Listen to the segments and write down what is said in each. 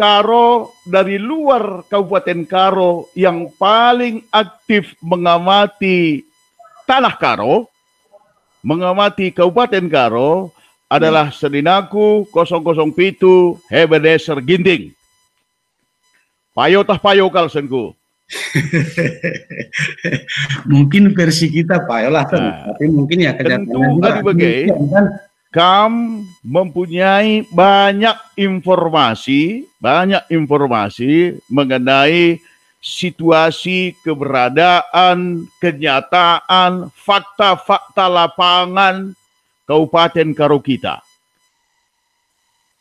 Karo dari luar Kabupaten Karo yang paling aktif mengamati Tanah Karo, mengamati Kabupaten Karo adalah Seninaku 007 Ebenezer Ginting. Payo tah payo kalsenku. Mungkin versi kita payo lah, tapi mungkin ya tentu kenyataannya juga Kam mempunyai banyak informasi mengenai situasi, keberadaan, kenyataan, fakta-fakta lapangan Kabupaten Karo kita.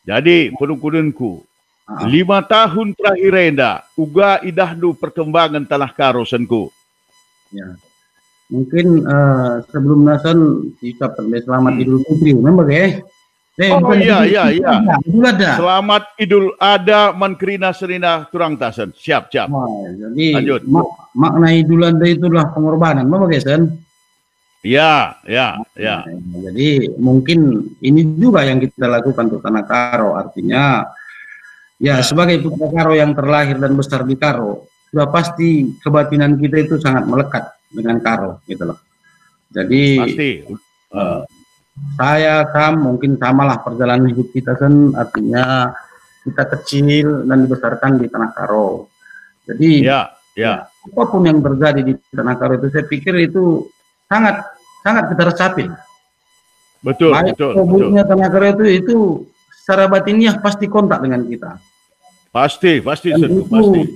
Jadi, penungkuninku, 5 tahun terakhir enda, uga idahdu perkembangan Tanah Karo senku. Ya. Mungkin sebelum nasan ucapkan selamat Idul Fitri, memang ya? Oh iya. Idul Adha. Selamat Idul Adha Mankrina Serina Turang Tasen. Siap. Jadi lanjut. Makna Idul Adha itulah pengorbanan, memang ya, Sen? Ya. Jadi mungkin ini juga yang kita lakukan untuk Tanah Karo, artinya ya sebagai putra Karo yang terlahir dan besar di Karo, sudah pasti kebatinan kita itu sangat melekat dengan Karo, gitu loh. Jadi pasti. Saya mungkin samalah perjalanan hidup kita kan, artinya kita kecil dan dibesarkan di Tanah Karo. Jadi apapun yang terjadi di Tanah Karo itu saya pikir itu sangat kita resapi. Betul. Tanah Karo itu secara batiniah pasti kontak dengan kita. Pasti.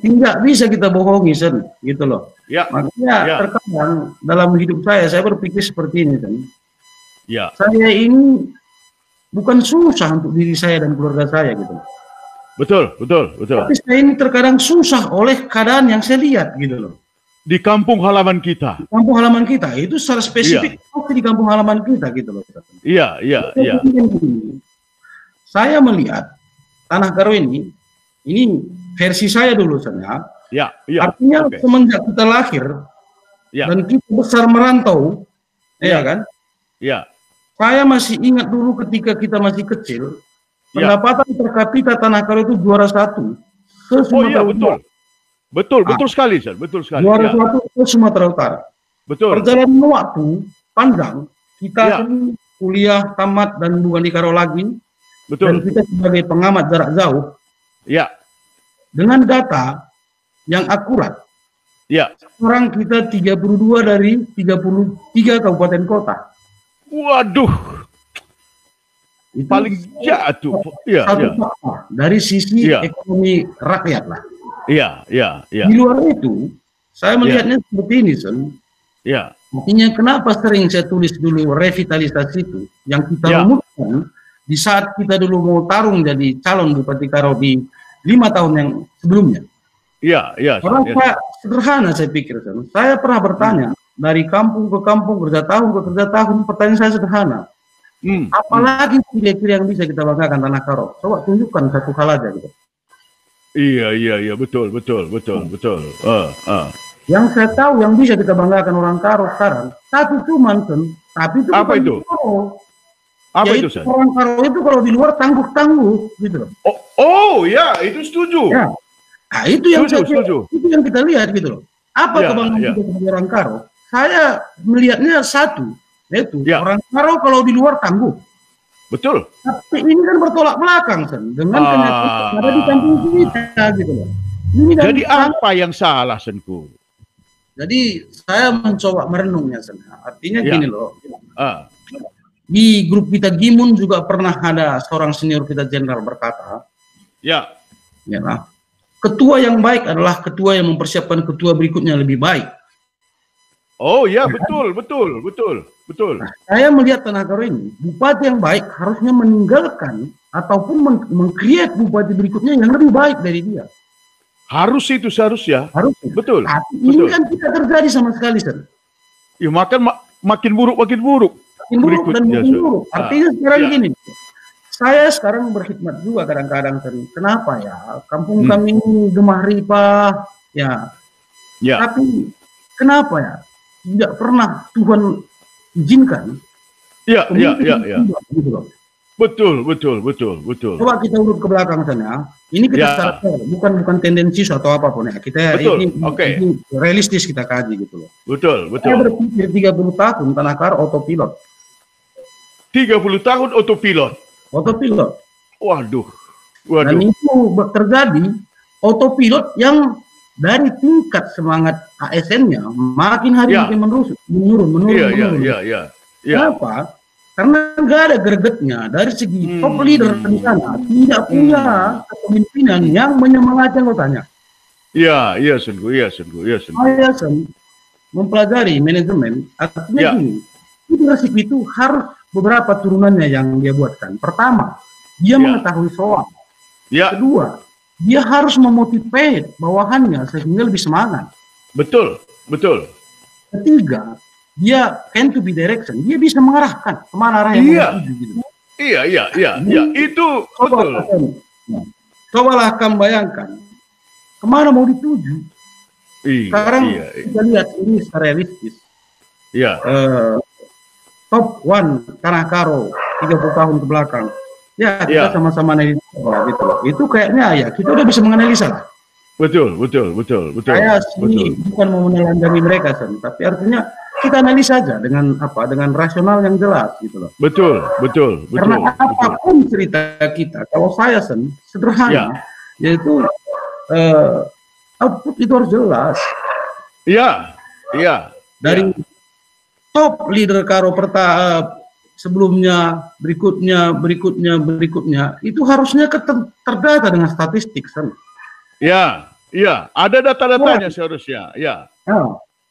Tidak bisa kita bohongi, Sen, gitu loh. Ya. Makanya terkadang dalam hidup saya berpikir seperti ini, Sen. Ya. Saya ini bukan susah untuk diri saya dan keluarga saya, gitu. Betul. Tapi saya ini terkadang susah oleh keadaan yang saya lihat, gitu loh. Di kampung halaman kita. Di kampung halaman kita itu secara spesifik di kampung halaman kita, gitu loh. Iya. Saya melihat Tanah Karo ini versi saya dulu saja. Artinya semenjak kita lahir dan kita besar merantau, kan? Iya. Saya masih ingat dulu ketika kita masih kecil, pendapatan per kapita Tanah Karo itu juara 1 ke Sumatera Utara. Betul sekali, Sir. Betul sekali. Juara 1 ke Sumatera Utara. Betul. Perjalanan waktu panjang, kita kuliah tamat dan bukan di Karo lagi. Betul. Dan kita sebagai pengamat jarak jauh. Ya. Dengan data yang akurat. Ya. Sekarang kita 32 dari 33 kabupaten kota. Waduh. Itu paling jatuh. Dari sisi ekonomi rakyat lah. Iya. Di luar itu, saya melihatnya seperti ini, Sen. Iya. Artinya kenapa sering saya tulis dulu revitalisasi itu yang kita rumuskan di saat kita dulu mau tarung jadi calon Bupati Karo di 5 tahun yang sebelumnya. Iya. Karena sederhana saya pikir, Sen. Saya pernah bertanya dari kampung ke kampung, kerja tahun ke kerja tahun, pertanyaan saya sederhana. Apalagi kira-kira yang bisa kita banggakan Tanah Karo? Coba tunjukkan satu hal aja gitu. Iya, betul. Yang saya tahu yang bisa kita banggakan orang Karo sekarang satu cuman, Sen, tapi itu apa itu? Apa itu, Sen? Orang Karo itu kalau di luar tangguh gitu loh. Oh, ya, itu setuju. Ya. Nah, itu yang setuju. Itu yang kita lihat gitu loh. Apa kebanggaan kita sebagai orang Karo? Saya melihatnya satu, yaitu orang Karo kalau di luar tangguh. Betul. Tapi ini kan bertolak belakang, Sen, dengan kenyataan ada di kampung kita gitu loh. Jadi apa yang salah, Senku? Jadi saya mencoba merenungnya, Sen. Artinya gini loh. Di grup kita Gimun juga pernah ada seorang senior kita jenderal berkata, ketua yang baik adalah ketua yang mempersiapkan ketua berikutnya lebih baik. Oh ya, betul. Nah, saya melihat Tanah Karo ini, bupati yang baik harusnya meninggalkan ataupun meng-create bupati berikutnya yang lebih baik dari dia. Harus itu seharusnya. Harus. Betul. Tapi ini kan tidak terjadi sama sekali, Sen. Ya, makin buruk. Makin buruk dan makin buruk. Artinya sekarang gini, saya sekarang berkhidmat juga kadang-kadang, Sen. Kenapa ya? Kampung kami ini gemah ripah, tapi kenapa ya? Tidak pernah Tuhan izinkan. Iya. Gitu loh. Betul. Coba kita urut ke belakang sana. Ini kita bukan tendensius atau apapun ya. Kita ini realistis kita kaji gitu loh. Betul. Saya berpikir 30 tahun Tanah Karo autopilot. 30 tahun autopilot. Waduh. Dan itu terjadi autopilot yang dari tingkat semangat ASN-nya makin hari makin menurun. Iya. Kenapa? Karena nggak ada gregetnya dari segi top leader di sana tidak punya kepemimpinan yang menyemangati anggotanya. Iya, Sunku. Saya mempelajari manajemen, artinya gini, leadership itu harus beberapa turunannya yang dia buatkan. Pertama, dia mengetahui soal. Kedua, dia harus memotivate bawahannya sehingga lebih semangat. Betul. Ketiga, dia can to be direction, dia bisa mengarahkan kemana arah yang mau dituju gitu. Iya, itu betul. Cobalah kamu bayangkan kemana mau dituju. Sekarang kita lihat ini secara realistis. Top one Tanah Karo 30 tahun ke belakang. Kita sama-sama analisa gitu. Itu kayaknya kita udah bisa menganalisa lah. Betul. Saya sini bukan mau menelanjangi mereka, tapi artinya kita analisa saja dengan rasional yang jelas gitu loh. Betul. Karena apapun cerita kita, kalau saya sederhana, yaitu output itu harus jelas. Iya. Dari top leader Karo sebelumnya, berikutnya, itu harusnya terdata dengan statistik, Iya, ada data-datanya seharusnya.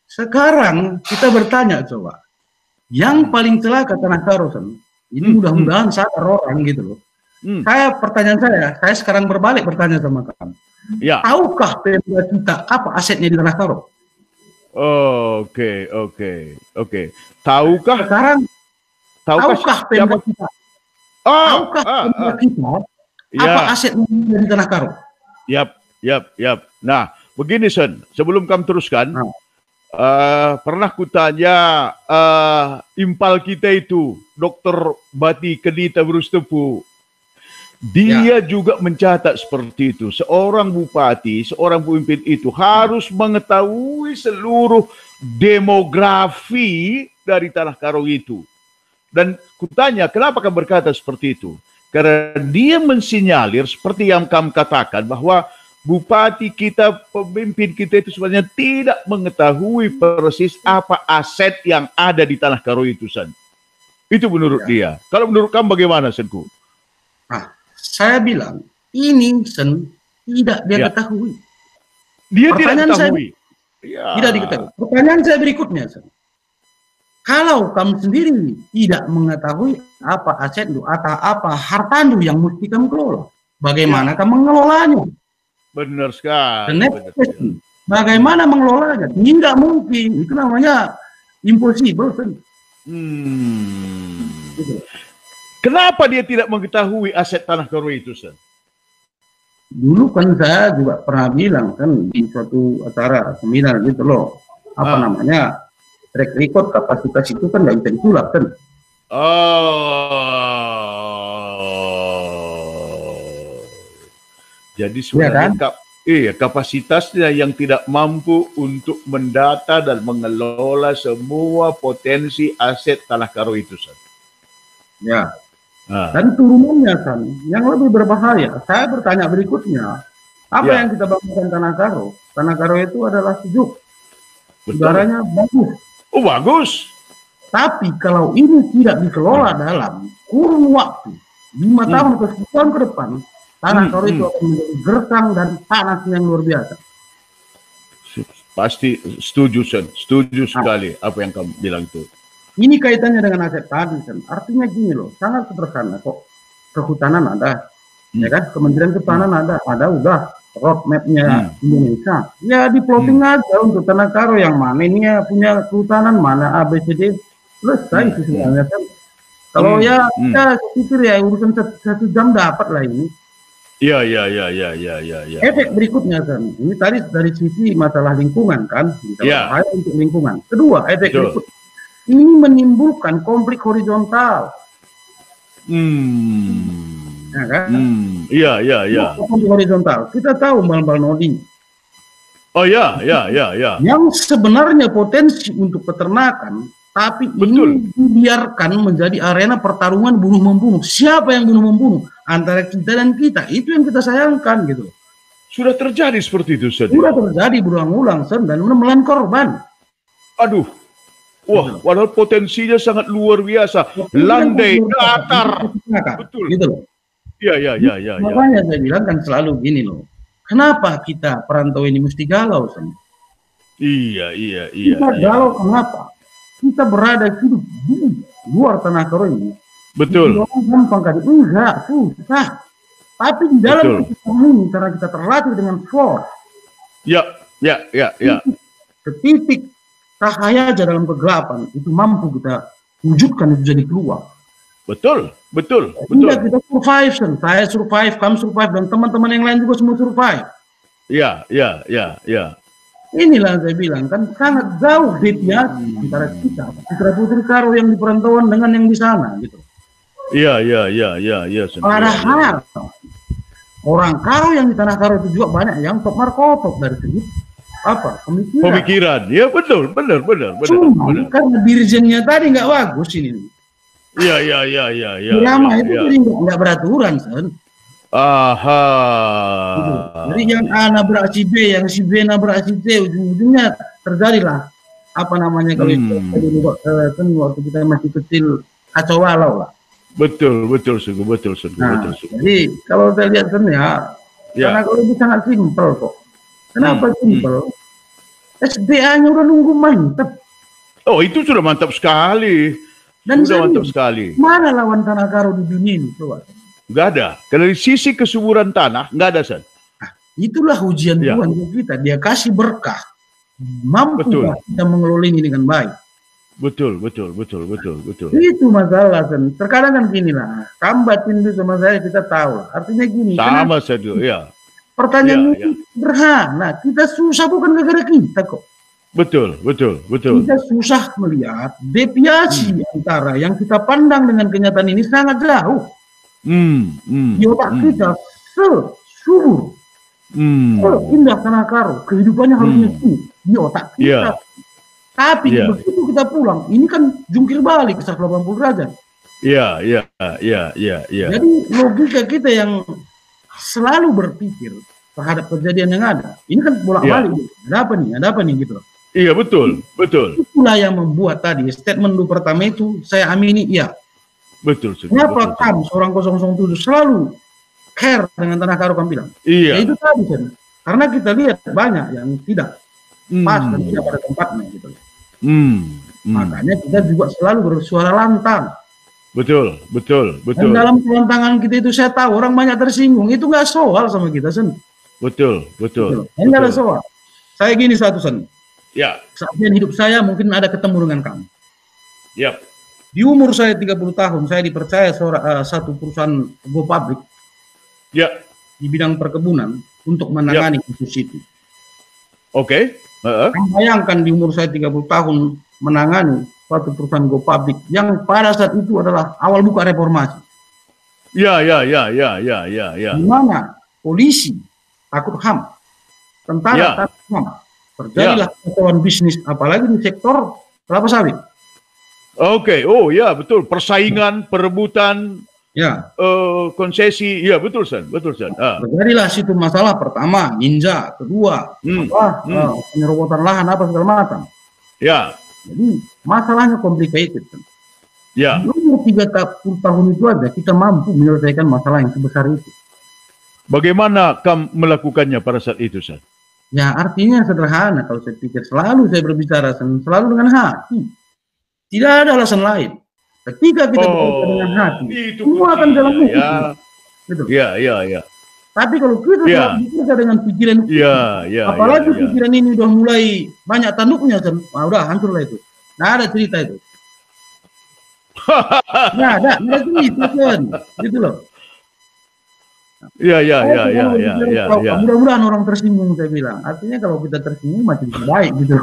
Sekarang kita bertanya coba, yang paling celaka Tanah Karo, ini mudah-mudahan sadar orang gitu loh. Pertanyaan saya sekarang berbalik bertanya sama kamu. Tahukah Pemda kita apa asetnya di Tanah Karo? Oke. Tahukah Pemda kita? Tahukah Pemda kita apa asetnya di Tanah Karo? Yap. Nah, begini sebelum kamu teruskan, pernah kutanya impal kita itu, Dr. Bati Kedita Berustepu, dia juga mencatat seperti itu. Seorang bupati, seorang pemimpin itu harus mengetahui seluruh demografi dari Tanah Karo itu. Dan kutanya, kenapa kamu berkata seperti itu? Karena dia mensinyalir seperti yang kamu katakan bahwa bupati kita, pemimpin kita itu sebenarnya tidak mengetahui persis apa aset yang ada di Tanah Karo itu, Itu menurut dia. Kalau menurut kamu bagaimana, Senku? Saya bilang, ini, tidak dia ketahui. Dia tidak ketahui? Tidak diketahui. Pertanyaan saya berikutnya, kalau kamu sendiri tidak mengetahui apa aset itu, atau apa harta yang mesti kamu kelola, bagaimana kamu mengelolanya? Benar sekali. Bagaimana mengelolanya? Tidak mungkin. Itu namanya impossible. Kenapa dia tidak mengetahui aset Tanah Karo itu, Dulu kan saya juga pernah bilang di suatu acara seminar gitu loh. Namanya track record kapasitas itu kan nggak bisa disulap Jadi sebenarnya kapasitasnya yang tidak mampu untuk mendata dan mengelola semua potensi aset Tanah Karo itu, Dan turunannya, yang lebih berbahaya. Saya bertanya berikutnya, apa yang kita bangunkan Tanah Karo? Tanah Karo itu adalah sejuk, udaranya bagus. Bagus. Tapi kalau ini tidak dikelola dalam kurun waktu 5 tahun ke 10 tahun ke depan, Tanah Karo itu akan menjadi gersang dan panas yang luar biasa. Pasti setuju sekali apa yang kamu bilang itu. Ini kaitannya dengan aset tadi, Artinya gini loh, sangat sederhana kok. Kehutanan ada, ya kan? Kementerian Kehutanan ada udah roadmap-nya Indonesia. Ya di plotting aja untuk Tanah Karo yang mana ini punya kehutanan, mana ABCD, selesai sih sebenarnya. Kalau kita pikir urusan 1 jam dapat lah ini. Iya. Efek berikutnya, ini tadi dari sisi masalah lingkungan kan, bahaya untuk lingkungan. Kedua, efek berikut ini menimbulkan konflik horizontal. Hmm. Ya kan? Iya, iya, iya. Di horizontal. Kita tahu Mbak Nodi. Oh ya, ya, ya, ya. Yang sebenarnya potensi untuk peternakan, tapi Betul. ini dibiarkan menjadi arena pertarungan bunuh-membunuh. Siapa yang bunuh-membunuh? Antara kita dan kita. Itu yang kita sayangkan gitu. Sudah terjadi seperti itu, Sen. Sudah terjadi berulang-ulang, Sen, dan menelan korban. Aduh. Wah, padahal potensinya sangat luar biasa. Landai, datar. Betul. Gitu loh. Iya, iya, iya, iya. Makanya saya bilang kan selalu gini loh. Kenapa kita perantau ini mesti galau, Sen? Iya, iya, iya. Kita galau kenapa? Kita berada hidup di luar tanah karo ini. Betul. Gampang kan? Enggak, susah. Tapi di dalam kita ini, karena kita terlatih dengan force. Ya, ya, ya, ya. Setitik cahaya aja dalam kegelapan itu mampu kita wujudkan itu jadi keluar. Betul, betul, betul. Kita survive, Sen. Saya survive, kamu survive, dan teman-teman yang lain juga semua survive. Ya, ya, ya, ya. Inilah saya bilang kan sangat jauh deviasi antara kita, putra putri Karo yang di perantauan dengan yang di sana, gitu. Iya, iya, iya, iya, iya. Padahal orang Karo yang di tanah Karo itu juga banyak yang top markotop dari segi apa pemikiran. Ya betul, benar, benar, benar. Cuma karena dirjennya tadi nggak bagus ini. Iya, iya, iya, iya, iya. Drama itu jadi nggak beraturan, Sen. Aha. Gitu. Jadi yang A nabrak si B, yang si B nabrak si C, ujung-ujungnya terjadilah apa namanya kalau itu kan waktu kita masih kecil kacau balau lah. Betul, betul, sungguh, betul, sungguh, betul, sungguh. Jadi kalau saya lihat kan karena kalau itu sangat simpel kok. Kenapa simpel? SDA-nya udah nunggu mantap. Oh, itu sudah mantap sekali. Dan sudah mantap sekali. Mana lawan tanah Karo di dunia ini, coba? Nggak ada. Karena dari sisi kesuburan tanah, nggak ada, San. Nah, itulah ujian Tuhan untuk kita. Dia kasih berkah. Mampu kita mengelola ini dengan baik. Betul, betul, betul, betul, betul. Itu masalah, San. Terkadang kan gini lah. Kambatin itu sama saya kita tahu. Artinya gini. Sama saya dulu, ya. Pertanyaan itu sederhana. Kita susah bukan gara-gara kita kok. Betul, betul, betul. Kita susah melihat deviasi antara yang kita pandang dengan kenyataan ini sangat jauh. Di otak kita subur, indah tanah Karo, kehidupannya harusnya di otak kita. Tapi begitu kita pulang, ini kan jungkir balik ke 180 derajat. Iya, iya, iya, iya, iya. Jadi logika kita yang selalu berpikir terhadap kejadian yang ada, ini kan bolak-balik. Ada apa nih? Ada apa nih gitu loh. Iya, betul, betul. Itulah yang membuat tadi statement dulu pertama itu saya amini iya. Betul. Kenapa kamu seorang 007 selalu care dengan tanah Karo kamu bilang? Iya. Ya itu tadi kan. Karena kita lihat banyak yang tidak pas dan tidak pada tempatnya gitu. Makanya kita juga selalu bersuara lantang. Betul, betul, betul. Dan dalam kelantangan kita itu saya tahu orang banyak tersinggung. Itu nggak soal sama kita, Sen. Betul, betul. Enggak ada soal. Saya gini satu, Sen. Ya. Saatnya hidup saya mungkin ada ketemu dengan kamu. Yap. Di umur saya 30 tahun, saya dipercaya satu perusahaan go public. Ya. Di bidang perkebunan untuk menangani kasus itu. Oke. Bayangkan di umur saya 30 tahun menangani suatu perusahaan go public yang pada saat itu adalah awal buka reformasi. Ya. Di mana polisi takut HAM, tentara takut HAM. Terjadilah kekacauan bisnis, apalagi di sektor kelapa sawit. Oke, oh ya betul, persaingan, perebutan, konsesi, ya betul San. Terjadilah situ masalah pertama, ninja, kedua, penyerobotan lahan apa segala macam. Ya. Jadi masalahnya complicated. Ya. Di umur 30 tahun itu aja kita mampu menyelesaikan masalah yang sebesar itu. Bagaimana kamu melakukannya pada saat itu, San? Ya artinya sederhana kalau saya pikir selalu saya berbicara selalu dengan hati. Tidak ada alasan lain. Ketika kita berbicara dengan hati, semua akan jalan mudah. Ya. Gitu. Ya. Tapi kalau kita berbicara dengan pikiran, apalagi pikiran ini udah mulai banyak tanduknya, udah hancur lah itu. Nggak ada cerita itu. Nggak ada cerita, gitu loh. Ya. Mudah-mudahan orang tersinggung, saya bilang. Artinya kalau kita tersinggung makin baik gitu.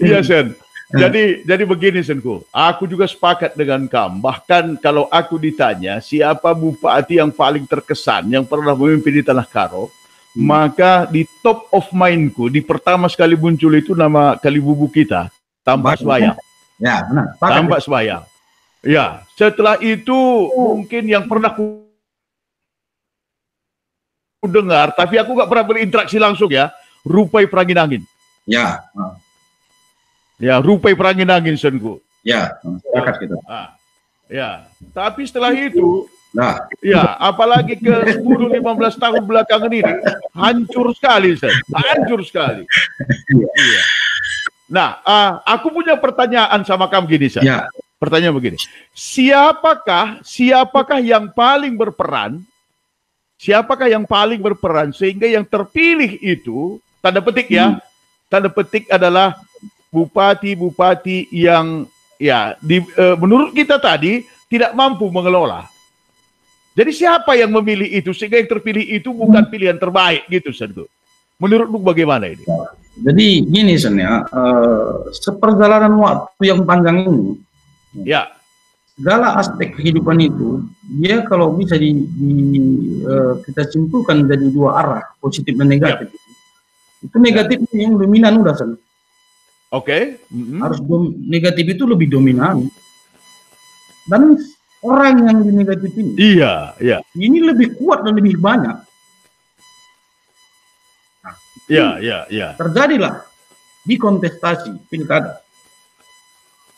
Iya, Sen. Jadi begini Senku, aku juga sepakat dengan kamu. Bahkan kalau aku ditanya siapa bupati yang paling terkesan yang pernah memimpin di Tanah Karo, maka di top of mindku, di pertama sekali muncul itu nama Kalibubu kita, Tambak Sembayang. Ya, benar. Tambak Sembayang. Ya, setelah itu mungkin yang pernah ku dengar, tapi aku nggak pernah berinteraksi langsung ya, Rupai Peranginangin. Ya. Ya, Rupai Peranginangin Senku. Ya, sepakat kita. Ya, tapi setelah itu, nah, ya, apalagi ke 10-15 tahun belakangan ini, hancur sekali, Sen. Hancur sekali. Iya. Nah, aku punya pertanyaan sama kamu gini, Sen. Ya. Pertanyaan begini, siapakah yang paling berperan? Siapakah yang paling berperan sehingga yang terpilih itu, tanda petik ya, tanda petik adalah bupati-bupati yang ya menurut kita tadi tidak mampu mengelola. Jadi siapa yang memilih itu sehingga yang terpilih itu bukan pilihan terbaik gitu, Senku? Menurutmu bagaimana ini? Jadi gini Sen ya, seperjalanan waktu yang panjang ini, ya, segala aspek kehidupan itu dia kalau bisa kita simpulkan jadi dua arah, positif dan negatif. Ya. Itu negatif yang dominan udah Sen. Oke. Harus negatif itu lebih dominan. Dan orang yang di negatif ini, ini lebih kuat dan lebih banyak. Nah, terjadilah di kontestasi pilkada.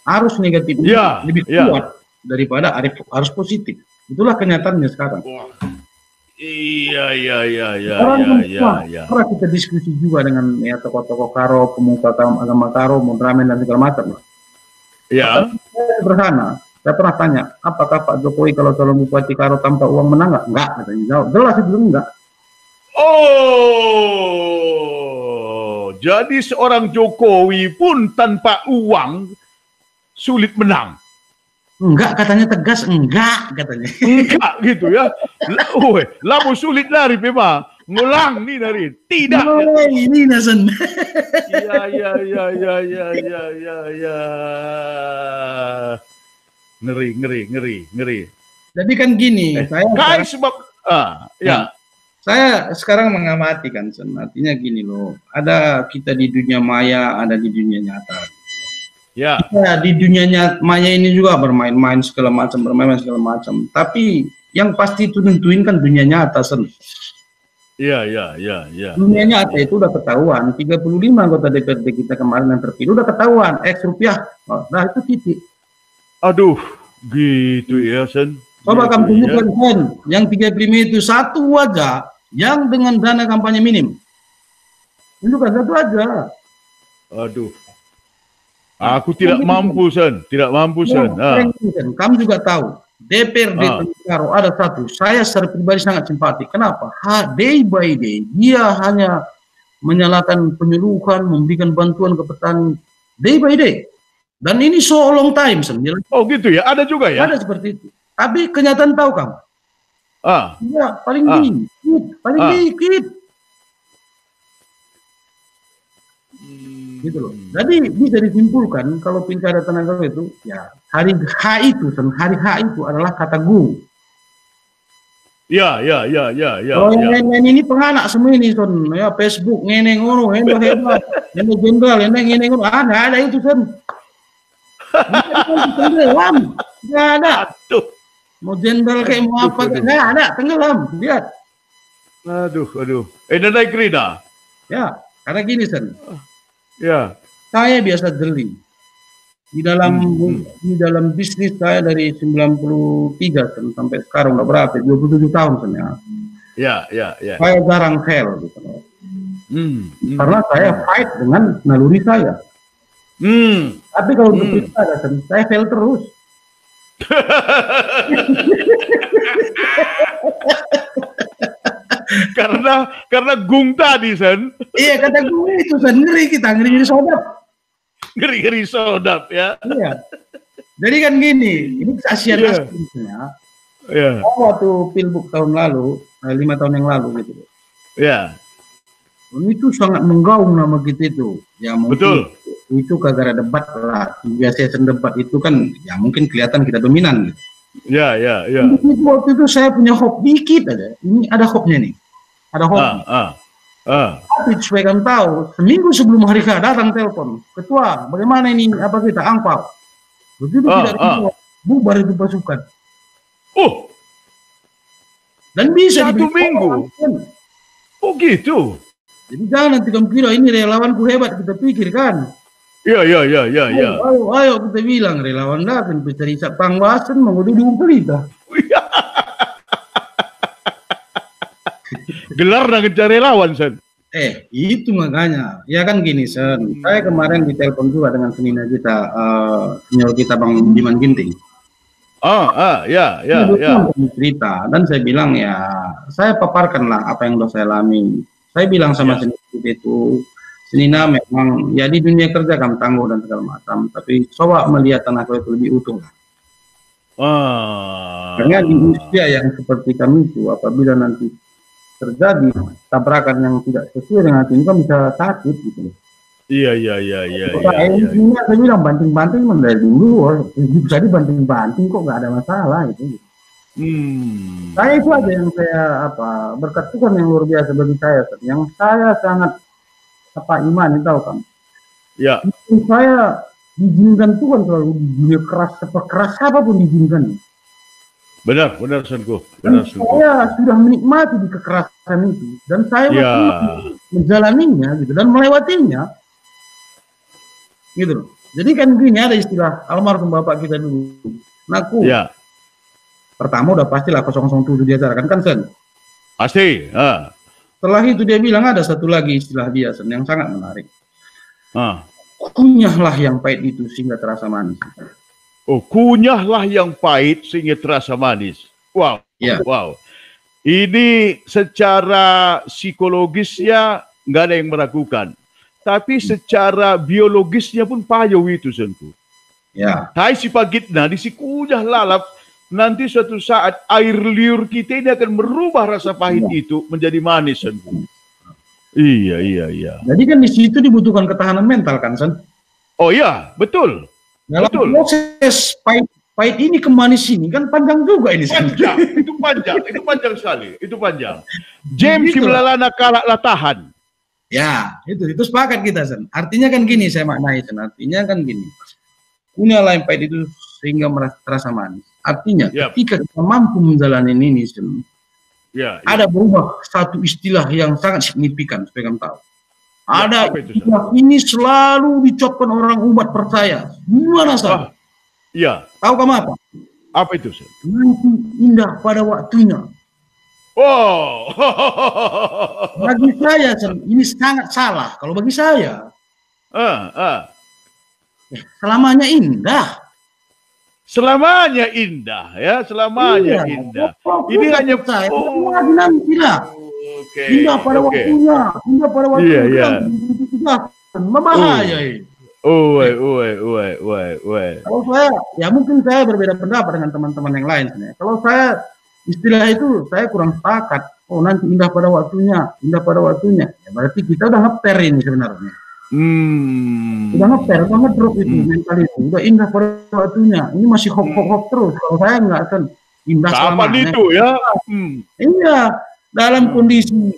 Arus negatif lebih kuat daripada arus positif. Itulah kenyataannya sekarang. Karena kita diskusi juga dengan ya tokoh-tokoh Karo, pemuka agama Karo, Mondramen dan segala macam. Ya. Sederhana. Saya pernah tanya, apakah Pak Jokowi kalau calon bupati Karo tanpa uang menang nggak? Enggak, katanya. Jawab. Jelas itu enggak. Oh, jadi seorang Jokowi pun tanpa uang sulit menang. Enggak, katanya tegas, enggak katanya. Enggak gitu ya. Lamu sulit lari memang. Ngulang nih dari. Tidak. Ini nasen. Ya. Ngeri. Jadi kan gini, saya sekarang mengamati kan, Sen. Artinya gini loh, ada kita di dunia maya, ada di dunia nyata. Ya. Di dunia maya ini juga bermain-main segala macam. Tapi yang pasti itu nentuin kan dunia nyata, Sen. Iya. Dunia nyata itu udah ketahuan. 35 anggota DPRD kita kemarin yang terpilih udah ketahuan. Rupiah. Nah itu titik. Aduh, gitu ya, Sen. Coba kamu tunjukkan, Sen. Yang 35 itu satu aja yang dengan dana kampanye minim. Tunjukkan satu aja. Aduh. Aku tidak mampu, Sen. Tidak mampu, Sen. Kamu juga tahu, DPRD Karo ada satu. Saya secara pribadi sangat simpati. Kenapa? Day by day, dia hanya menyalakan penyuluhan, memberikan bantuan ke petani. Day by day. Dan ini so long time, Sen. Oh gitu ya? Ada juga ya? Ada seperti itu. Tapi kenyataan tahu kamu? Ya, paling dikit. Gitu loh. Jadi bisa disimpulkan kalau pilkada Tanah Karo itu ya hari H itu adalah kata gu. Ya. Kalau yang ini penganak semua ini Son, ya Facebook ngene ngono, hebat, ini jenderal, ngene ngono, ada itu Son. Tenggelam, nggak ada. Mau jenderal kayak mau apa, nggak ada, tenggelam, lihat. Aduh. Naik Rina. Ya, karena gini Son. Ya. Saya biasa jeli di dalam bisnis saya dari 93 sampai sekarang udah berapa? 27 tahun sebenarnya. Ya. Saya jarang fail gitu. Karena saya fight dengan naluri saya. Tapi kalau untuk pilkada saya fail terus. karena gung tadi, Sen. Iya, kata gue itu Sen, ngeri sodap. Ngeri sodap ya. Iya. Jadi kan gini, ini kesaksian aslinya. Iya. Waktu pilbuk tahun lalu, 5 tahun yang lalu gitu. Iya. Itu sangat menggaung nama kita itu. Ya mungkin betul. itu gara-gara debat lah. Biasa season debat itu kan ya mungkin kelihatan kita dominan gitu. Ya. Waktu itu saya punya hope dikit aja. Ini ada hope-nya nih. Ada hope. Tapi supaya kamu tahu, seminggu sebelum hari H datang telepon, ketua, bagaimana ini apa kita angpau? Begitu tidak bubar itu pasukan. Oh, dan bisa satu minggu. Oh gitu. Jadi jangan nanti kamu kira ini relawanku hebat, kita pikirkan. Iya. Ayo kita bilang relawan datang bisa riset pangwasan mengudu pelita. Gelar dengan cari relawan, Sen. Itu makanya. Ya kan gini, Sen. Saya kemarin ditelepon juga dengan senior kita Bang Diman Ginting. Ya. Cerita dan saya bilang ya, saya paparkanlah apa yang sudah saya alami. Saya bilang sama senior itu, Senina memang ya di dunia kerja kamu tangguh dan segala macam, tapi coba melihat tanah itu lebih utuh. Karena di usia yang seperti kami itu, apabila nanti terjadi tabrakan yang tidak sesuai dengan itu kan bisa sakit gitu. Iya. Saya bilang banting-banting dari dulu, bisa dibanting-banting kok nggak ada masalah itu. Saya itu aja yang saya berkat Tuhan yang luar biasa bagi saya, yang saya sangat iman, tahu kan? Ya. Saya diizinkan Tuhan selalu di dunia keras, seperkeras apapun diizinkan. Benar Senku. Saya sudah menikmati di kekerasan itu dan saya menjalaninya gitu dan melewatinya gitu. Jadi kan gini, ada istilah almarhum bapak kita dulu, Naku. Ya. Pertama udah pastilah 007 diajarkan kan Sen? Pasti. Setelah itu dia bilang ada satu lagi istilah dia Sen yang sangat menarik. Kunyahlah yang pahit itu sehingga terasa manis. Oh, kunyahlah yang pahit sehingga terasa manis. Wow. Ini secara psikologisnya nggak ada yang meragukan. Tapi secara biologisnya pun payo itu Senku. Ya. Hai si pagitna, di si kunyah lalap, nanti suatu saat air liur kita ini akan merubah rasa pahit itu menjadi manis Senku. Iya. Jadi kan di situ dibutuhkan ketahanan mental kan Sen? Oh iya, betul. Dalam proses pahit ini ke manis ini kan panjang juga ini. Itu panjang sekali. James Kimlalana kalak latahan. Ya, itu sepakat kita Sen. Artinya kan gini saya maknai Sen. Artinya kan gini. Kunyahlah yang pahit itu sehingga terasa manis. Artinya ketika kita mampu menjalani ini Sen. Ada berubah satu istilah yang sangat signifikan supaya kamu tahu. Ada ini selalu dicopkan orang umat percaya. Gimana saja? Tahu kamu apa? Apa itu? Nanti indah pada waktunya. Oh. Bagi saya ini sangat salah. Kalau bagi saya, selamanya indah. Selamanya indah ya, selamanya indah. Ini hanya saya. Nantilah. Indah pada waktunya, Iya. Membahaya ini. Kalau saya, ya mungkin saya berbeda pendapat dengan teman-teman yang lain. Kalau saya istilah itu saya kurang sepakat. Oh nanti indah pada waktunya. Ya, berarti kita udah ngeper ini sebenarnya. Udah ngeper, udah ngedrop itu mental itu. Udah indah pada waktunya. Ini masih hop terus. Kalau saya enggak kan indah selamanya. Kapan itu ya? Iya. Dalam kondisi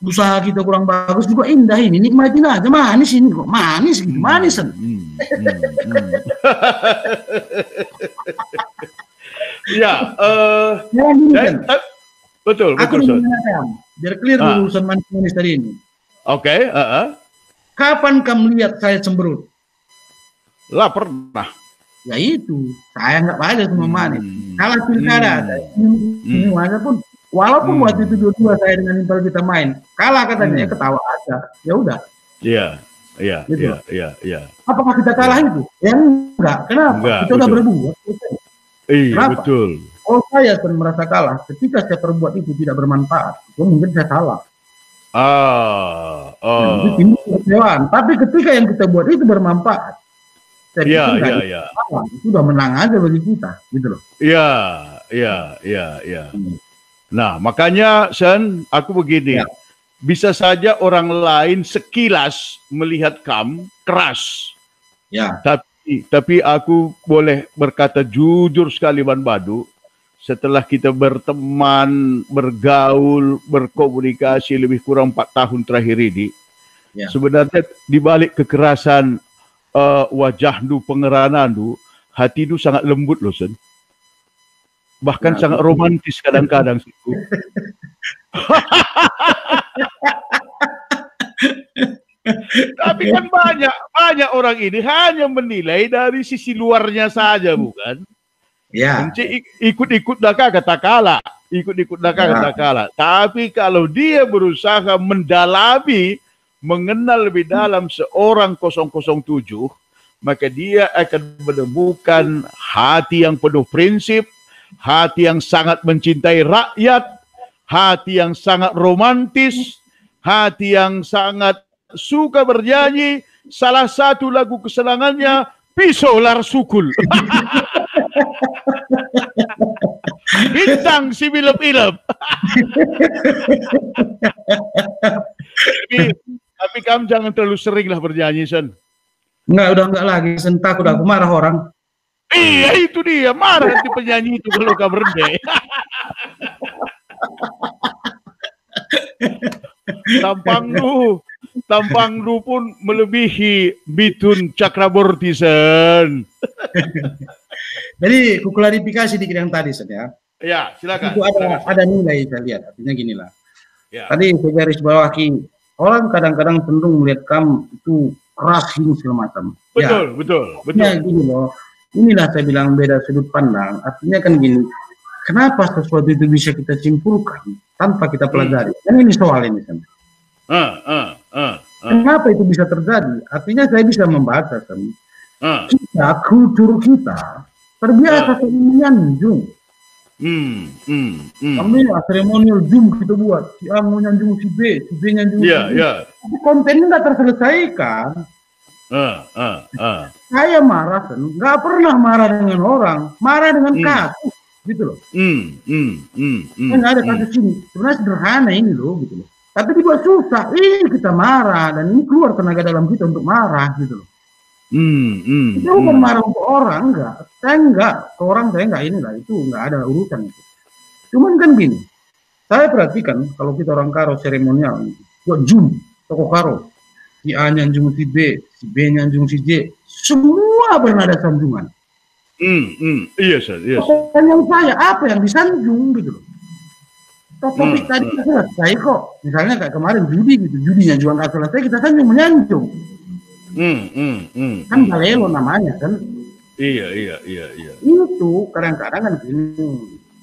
usaha kita kurang bagus juga indah ini, nikmatin aja, manis ini kok, manis gitu, manisan. Betul. Aku biar clear urusan manis tadi ini. Oke. Kapan kamu lihat saya cemberut? Lah pernah. Ya itu, saya nggak ada semua manis. Kalau pilkada, semuanya pun. Walaupun waktu itu dua saya dengan Impel kita main, kalah katanya, ketawa aja. Ya udah. Iya. Apakah kita kalah itu? Ya enggak. Kenapa? Kita udah berbuat. Kenapa? Betul. Kalau saya merasa kalah, ketika saya perbuat itu tidak bermanfaat, itu mungkin saya salah. Itu timbul kekecewaan. Tapi ketika yang kita buat itu bermanfaat, saya pikir itu udah menang aja bagi kita, gitu loh. Iya. Nah, makanya Sen, aku begini. bisa saja orang lain sekilas melihat kamu keras. Ya. Tapi aku boleh berkata jujur sekali Ban Badu, setelah kita berteman, bergaul, berkomunikasi lebih kurang 4 tahun terakhir ini, ya. Sebenarnya di balik kekerasan wajahmu, pengerananmu, hatimu sangat lembut loh, Sen. Bahkan sangat romantis kadang-kadang. Tapi kan banyak orang ini hanya menilai dari sisi luarnya saja, bukan? Ya. Ikut-ikut kata kala. Tapi kalau dia berusaha mendalami, mengenal lebih dalam seorang 007, maka dia akan menemukan hati yang penuh prinsip, hati yang sangat mencintai rakyat, hati yang sangat romantis, hati yang sangat suka bernyanyi. Salah satu lagu kesenangannya Pisau Lar Sukul. Bintang si bilep-ilep. Tapi kamu jangan terlalu sering lah bernyanyi, Sen. Udah enggak lagi, Sen. Takut aku marah orang. Iya, itu dia. Marah nanti penyanyi itu kalau kamu rendeh. Tampangmu pun melebihi Bitun Cakraborty, Sen. Jadi, ku klarifikasi dikit yang tadi, Sen, ya. Ya, silakan. Itu ada nilai, saya lihat. Artinya gini lah. Ya. Tadi saya garis bawahi, orang kadang-kadang cenderung melihat kamu itu keras ini segala macam. Betul. Ya, gini loh. Inilah saya bilang beda sudut pandang. Artinya kan gini, kenapa sesuatu itu bisa kita simpulkan tanpa kita pelajari? Kan ini soal ini, Sen. Kenapa itu bisa terjadi? Artinya saya bisa membaca, Sen. Kita, kultur kita terbiasa menyanjung. Kami seremonial Zoom kita buat, si A mau nyanjung si B nyanjung si B. Tapi kontennya nggak terselesaikan. Saya marah, Sen, nggak pernah marah dengan orang, marah dengan kasus, gitu loh. Nggak ada kasus ini, sebenarnya sederhana ini loh, gitu loh. Tapi dibuat susah, ini kita marah dan ini keluar tenaga dalam kita untuk marah, gitu loh. Kita bukan marah untuk orang, enggak. Saya enggak, ke orang saya enggak inilah, itu enggak ada urusan itu. Cuman kan gini, saya perhatikan kalau kita orang Karo seremonial, buat Zoom, toko Karo, si A nyanjung si B nyanjung si J, semua bernada sanjungan. Iya, Iya. Pertanyaan saya, apa yang disanjung gitu loh? Topik tadi selesai kok. Misalnya kayak kemarin judinya jual nggak selesai, kita sanjung menyanjung. Kan balelo namanya kan. Iya. Itu kadang-kadang kan gini,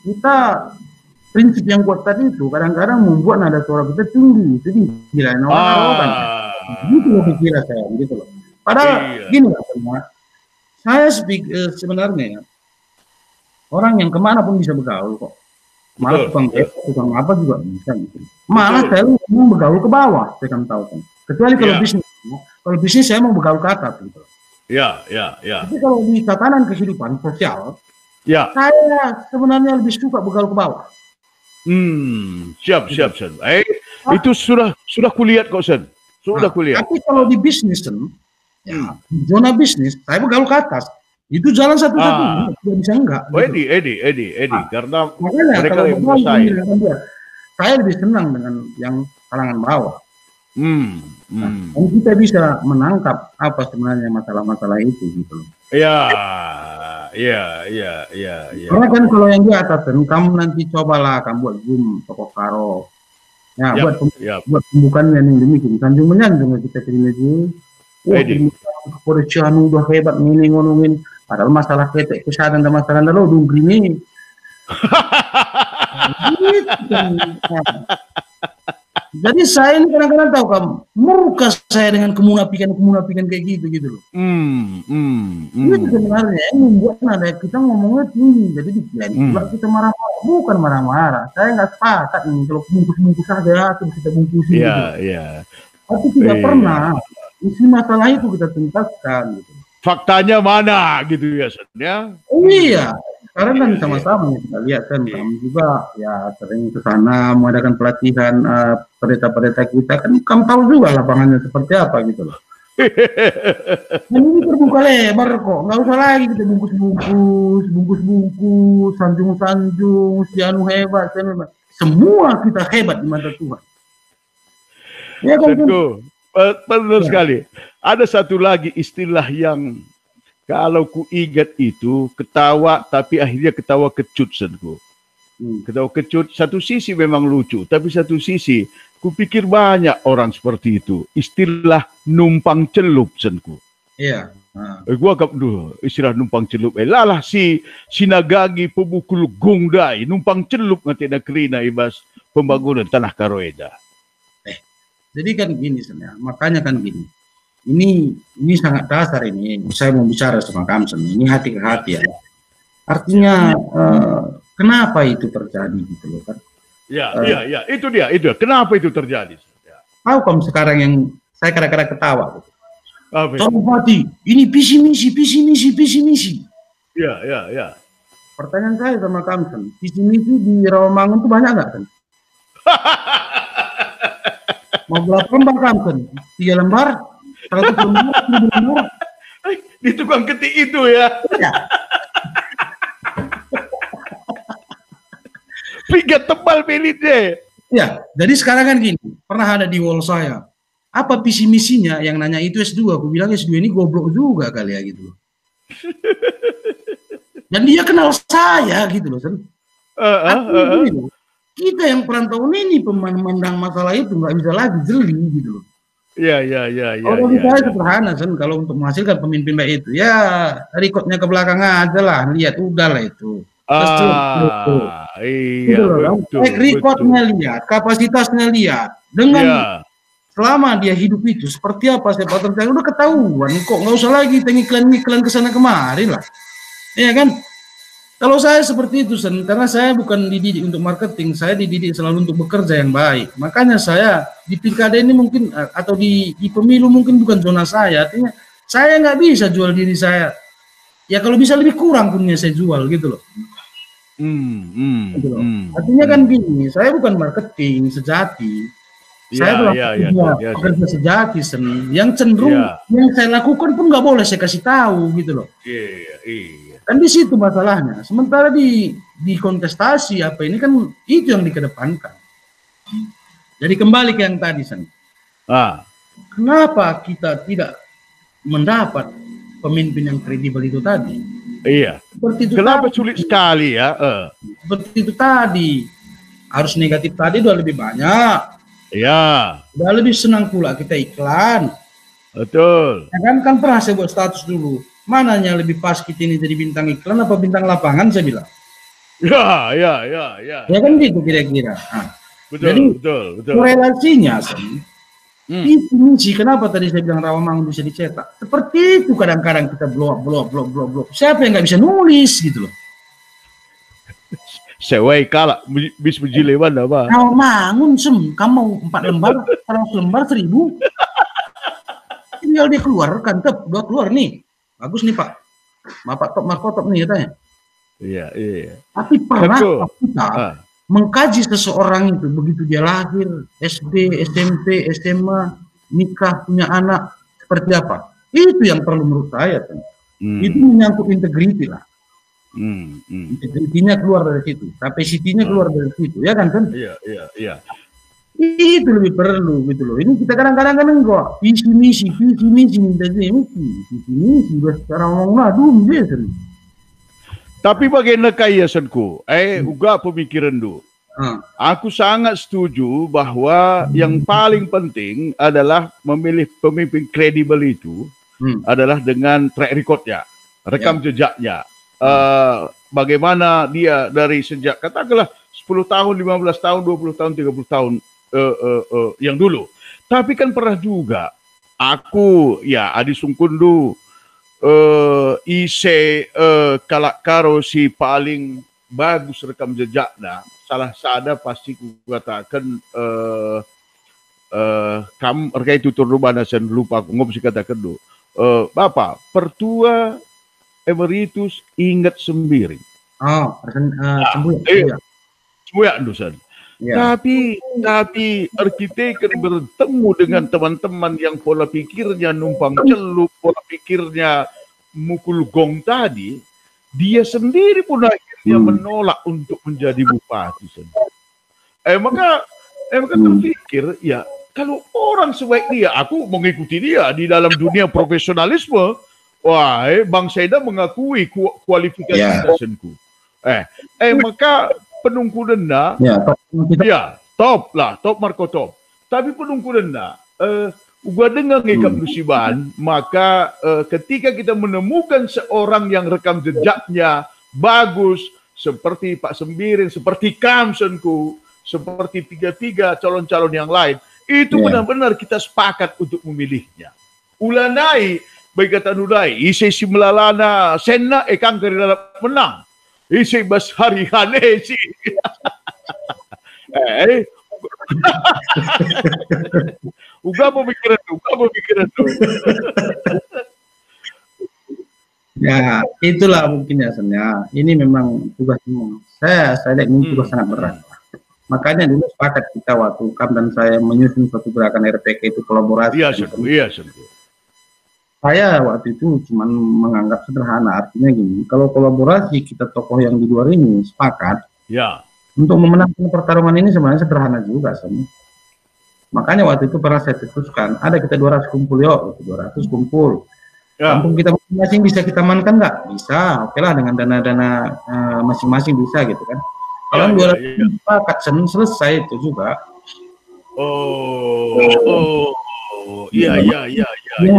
kita prinsip yang kuat tadi itu kadang-kadang membuat nada suara kita tinggi, jadi kirain orang gitu loh pikiran saya, gitu loh. Padahal gini lah, saya sebenarnya orang yang kemana pun bisa bergaul kok. Malah tukang apa juga bisa gitu. Malah saya mau bergaul ke bawah, saya kan tahu kan. Kecuali kalau bisnis. Kalau bisnis saya mau bergaul ke atas gitu. Ya. Tapi kalau di tatanan kehidupan sosial, saya sebenarnya lebih suka bergaul ke bawah. Siap, Sen. Itu sudah kulihat kok, Sen. Sudah kulihat. Tapi kalau di bisnis, Sen, di zona bisnis, saya bergaul ke atas. Itu jalan satu-satunya, tidak bisa enggak. Edi. Karena makanya mereka kalau yang menguasai. Saya lebih senang dengan yang kalangan bawah. Dan kita bisa menangkap apa sebenarnya masalah-masalah itu gitu loh. Iya. Karena kan kalau yang di atas kan, kamu nanti cobalah kamu buat Zoom toko Karo. Ya, buat pembukaan yang demikian. Sanjung menyanjung kita terima itu. Kepolisian udah hebat ini ngomongin. Padahal masalah ketek kesadaran dan masalah lo dungri ini. Jadi saya ini kadang-kadang tahu kamu murka saya dengan kemunafikan kayak gitu loh. Itu sebenarnya yang membuat nada kita ngomongnya tinggi. Jadi dikira kita marah-marah, bukan marah-marah. Saya nggak sepakat nih kalau bungkus saja terus kita bungkusin. Iya. Tapi tidak pernah isi masalah itu kita tuntaskan gitu. Faktanya mana gitu ya, Sen, ya? Iya. sekarang kan sama-sama kita lihat kan, kami juga ya sering ke sana mengadakan pelatihan pendeta-pendeta kita kan, kamu tahu juga lapangannya seperti apa gitu loh. Dan ini terbuka lebar kok, nggak usah lagi kita bungkus-bungkus, sanjung-sanjung, si anu hebat, semua kita hebat di mata Tuhan. Ya kan? Benar sekali. Ada satu lagi istilah yang kalau ku ingat itu, ketawa tapi akhirnya ketawa kecut, Senku. Ketawa kecut, satu sisi memang lucu, tapi satu sisi kupikir banyak orang seperti itu. Istilah numpang celup, Senku. Iya. Gua kap dulu istilah numpang celup. Lalah si sinagagi pebukul gungdai numpang celup ngati na kerina ibas pembangunan tanah Karoeda. Jadi kan gini sebenarnya, makanya kan gini. Ini sangat dasar ini. Saya mau bicara sama Kamsen. Ini hati ke hati ya. Artinya kenapa itu terjadi gitu loh kan? Ya, itu dia. Kenapa itu terjadi? Tahu kamu sekarang yang saya kadang-kadang ketawa gitu. Apa? Mati, ini visi misi. Ya. Pertanyaan saya sama Kamsen, visi misi di Rawamangun itu banyak nggak kan? Mau berapa lembar Kamsen? 3 lembar? 100 lembar? 1000 lembar? Di tukang ketik itu ya. Tiga tebal pelit deh. Ya, jadi sekarang kan gini, pernah ada di wall saya. Apa visi misinya yang nanya itu S2? Aku bilang S2 ini goblok juga kali ya gitu. Dan dia kenal saya gitu loh. Kita yang perantauan ini memandang masalah itu nggak bisa lagi jeli gitu loh. Iya. Kalau saya sederhana kalau untuk menghasilkan pemimpin baik itu ya rekodnya ke belakang aja lah, lihat udah lah itu. Iya, betul. Rekodnya lihat, kapasitasnya lihat, dengan selama dia hidup itu seperti apa sepak terjang udah ketahuan kok, nggak usah lagi iklan kesana kemari lah, ya kan? Kalau saya seperti itu, karena saya bukan dididik untuk marketing, saya dididik selalu untuk bekerja yang baik. Makanya saya di pilkada ini mungkin atau di pemilu mungkin bukan zona saya, artinya saya nggak bisa jual diri saya. Ya kalau bisa lebih kurang punya saya jual gitu loh. Gitu loh. Artinya kan gini, saya bukan marketing sejati. Saya pekerja sejati, yang cenderung yang saya lakukan pun nggak boleh saya kasih tahu gitu loh. Iya. Kan di situ masalahnya. Sementara di kontestasi apa ini kan itu yang dikedepankan. Jadi kembali ke yang tadi, kenapa kita tidak mendapat pemimpin yang kredibel itu tadi? Iya. Seperti itu. Kenapa tadi, sulit sekali ya? Seperti itu tadi. Harus negatif tadi udah lebih banyak. Iya. Udah lebih senang pula kita iklan. Betul. Ya kan pernah saya buat status dulu. Mananya lebih pas kita ini jadi bintang iklan apa bintang lapangan, saya bilang. Ya. Ya kan gitu kira-kira. Nah, betul. Korelasinya, itu misi kenapa tadi saya bilang Rawamangun bisa dicetak. Seperti itu kadang-kadang kita blow up. Siapa yang nggak bisa nulis gitu loh. Sewai kalah bis berjilewan apa? Rawamangun kamu 4 lembar, 100 lembar 1000. Tinggal dia keluarkan, udah keluar nih. Bagus nih Pak, Bapak top markotop nih katanya. Iya. Tapi pernah kita mengkaji seseorang itu begitu dia lahir, SD, SMP, SMA, nikah, punya anak, seperti apa? Itu yang perlu menurut saya. Itu menyangkut integriti lah. Integritinya keluar dari situ, kapasitinya keluar dari situ, ya kan? Iya. Itu lebih perlu gitu loh. Ini kita kadang-kadang kan enggak visi misi minta visi misi sekarang ngomong aduh biasa. Tapi bagaimana kaya Senku? Uga pemikiran dulu. Aku sangat setuju bahwa yang paling penting adalah memilih pemimpin kredibel itu adalah dengan track recordnya, rekam jejaknya. Bagaimana dia dari sejak katakanlah 10 tahun, 15 tahun, 20 tahun, 30 tahun yang dulu. Tapi kan pernah juga aku Adi Sungkundu ise kalak karo si paling bagus rekam jejaknya, salah sada pasti ku katakan kam terkait tutur rubana sen lupa aku ngomong katakan Bapak Pertua Emeritus ingat sendiri Oh, Cembuya. Cembuya Dusan. Ya. Tapi arsitek bertemu dengan teman-teman yang pola pikirnya numpang celup, pola pikirnya mukul gong tadi, dia sendiri pun akhirnya menolak untuk menjadi bupati. Maka terpikir, ya kalau orang sebaik dia, aku mengikuti dia di dalam dunia profesionalisme, wah, Bang Seda mengakui kualifikasi dosenku. Maka penungku denda, top Marco top. Tapi penungku denda, gua dengar ngekap musiban, maka ketika kita menemukan seorang yang rekam jejaknya bagus, seperti Pak Sembiring, seperti Kamsenku, seperti tiga calon-calon yang lain, itu benar-benar kita sepakat untuk memilihnya. Ulanai, baik kata Nudai, isi simlalana senna ekang dalam menang. Isi bas hari hane si. Uga pemikiran tu. Ya, itulah mungkin ya Sen. Ini memang tugasnya. Saya lihat ini tugas sangat berat. Makanya dulu sepakat kita waktu Kam dan saya menyusun suatu gerakan RPK itu kolaborasi. Iya, Saya waktu itu cuma menganggap sederhana, artinya gini, kalau kolaborasi kita tokoh yang di luar ini sepakat, untuk memenangkan pertarungan ini sebenarnya sederhana juga, Sen. Makanya waktu itu pernah saya cetuskan, ada kita 200 kumpul, 200 kumpul. Kampung kita masing-masing bisa kita amankan nggak? Bisa, oke lah dengan dana-dana masing-masing bisa gitu kan. Kalau 200 sepakat, Sen, selesai itu juga.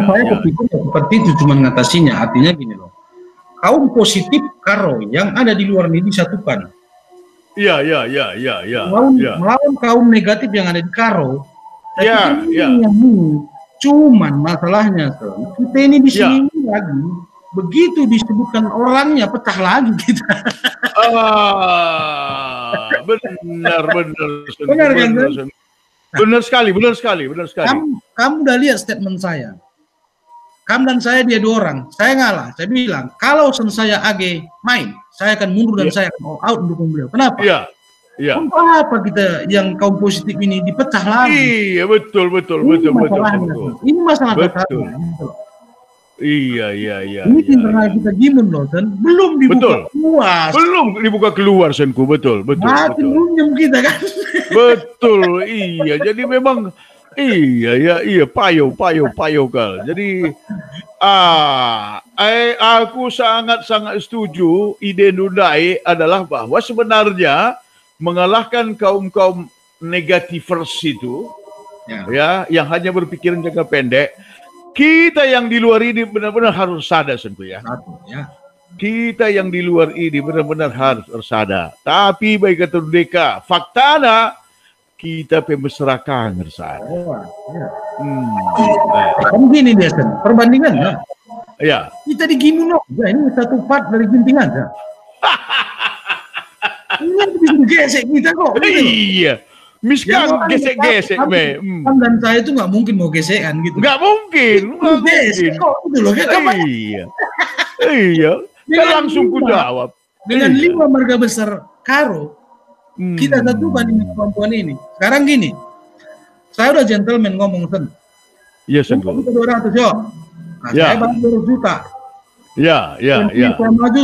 Saya berpikir seperti itu cuma mengatasinya. Artinya gini loh, kaum positif Karo yang ada di luar ini disatukan. Melawan kaum negatif yang ada di Karo. Cuman masalahnya kita ini di sini lagi begitu disebutkan orangnya pecah lagi kita. Benar kan? Benar sekali. Kamu udah lihat statement saya. Kam dan saya dia 2 orang. Saya ngalah. Saya bilang, kalau saya AG main, saya akan mundur dan saya akan all out mendukung beliau. Kenapa? Untuk apa kita yang kaum positif ini dipecah lagi? Iya, betul. Ini masalah betul. Iya. Ini internal kita gimun loh, Sen. Belum dibuka luas. Belum dibuka keluar, Senku. Betul. Makin runyam kita kan. Betul, iya. Jadi memang payo kal. Jadi aku sangat setuju ide Nudai adalah bahwa sebenarnya mengalahkan kaum negativers itu yang hanya berpikiran jangka pendek, kita yang di luar ini benar-benar harus sadar Senku ya. Kita yang di luar ini benar-benar harus sadar. Tapi baik kata Deka, faktana kita pemesrakan ngerasa. Gini dia Sen, perbandingan ya. Kita di Gimuno, ini 1 part dari Ginting aja. Ini bisa gesek kita kok. Iya. Miskan gesek-gesek dan saya itu nggak mungkin mau gesekan gitu. Nggak mungkin. Gesek kok gitu loh. Iya. Kan langsung ku jawab. Dengan 5 marga besar Karo, kita satukan dengan kemampuan ini. Sekarang gini, saya udah gentleman ngomong Sen. Iya Sen. Kita 200 yo. Saya bantu 200 juta. Ya.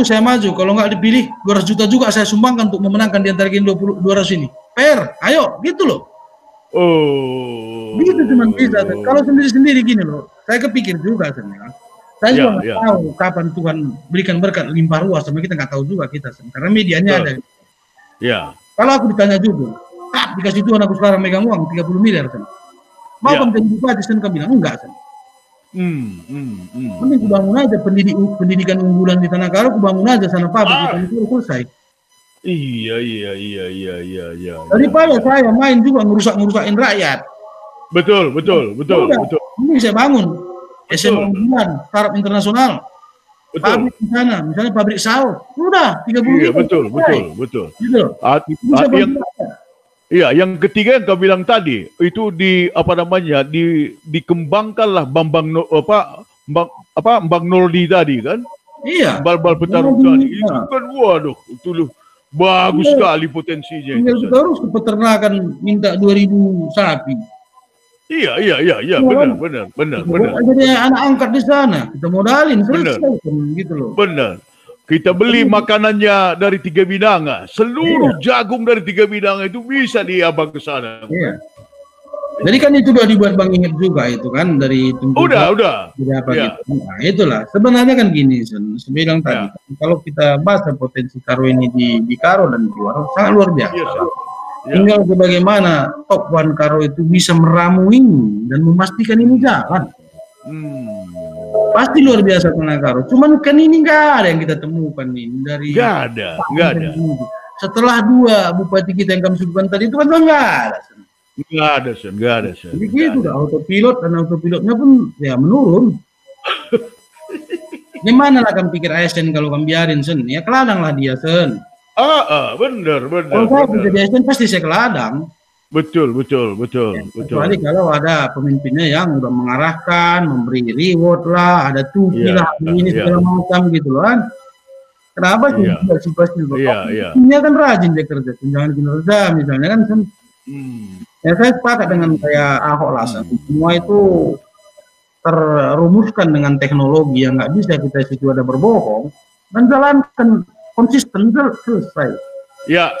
Saya maju. Kalau nggak dipilih 200 juta juga saya sumbangkan untuk memenangkan di antara 200 ini. Fair, ayo, gitu loh. Gitu cuma bisa. Kalau sendiri-sendiri gini loh, saya kepikir juga sebenarnya. Saya juga nggak tahu kapan Tuhan berikan berkat limpah ruah, sama kita nggak tahu juga kita, karena medianya ada. Kalau aku ditanya juga, dikasih Tuhan aku sekarang megang uang 30 miliar, mau menjadi bupati, saya bilang enggak, mending kubangun aja pendidikan unggulan di Tanah Karo, kubangun aja sana pabrik itu selesai. Iya. Daripada saya main juga ngerusakin rakyat. Betul. Ini saya bangun SMA unggulan, taraf internasional. Pabrik di sana, misalnya pabrik saus, udah 30 Iya, betul. Gitu. Yang ketiga yang kau bilang tadi itu dikembangkanlah Bambang Noldi tadi kan. Iya. Bal-bal petarung tadi. Itu kan waduh, itu loh. Bagus sekali potensinya. Tinggal kita urus ke peternakan minta 2.000 sapi. Iya, benar. Jadi anak angkat di sana, kita modalin selesai gitu loh. Benar. Kita beli makanannya dari Tiga Binanga. Seluruh jagung dari Tiga Binanga itu bisa diabang ke sana. Iya. Jadi kan itu udah dibuat Bang Inget juga itu kan dari udah. Gitu. Nah, itulah sebenarnya kan gini, saya bilang tadi kalau kita bahas potensi Karo ini di Karo dan di luar sangat luar biasa. Tinggal bagaimana top one Karo itu bisa meramu ini dan memastikan ini jalan. Pasti luar biasa Tanah Karo. Cuman kan ini nggak ada yang kita temukan ini dari. Nggak ada. Setelah 2 bupati kita yang kami sebutkan tadi itu kan nggak ada. Nggak ada. Jadi gitu dah, autopilot dan autopilotnya pun ya menurun. Gimana lah kan pikir ASN kalau kami biarin Sen? Ya keladang lah dia Sen. Benar. Kalau saya jadi ASN pasti saya keladang. Betul. Kecuali kalau ada pemimpinnya yang udah mengarahkan, memberi reward lah, ada tuki lah, ini segala macam gitu loh kan. Kenapa sih pasti? Ini kan rajin dia kerja, tunjangan kinerja misalnya kan Sen. Ya saya sepakat dengan kayak Ahok lah, semua itu terrumuskan dengan teknologi yang nggak bisa kita situ ada berbohong dan jalankan konsisten selesai. Ya.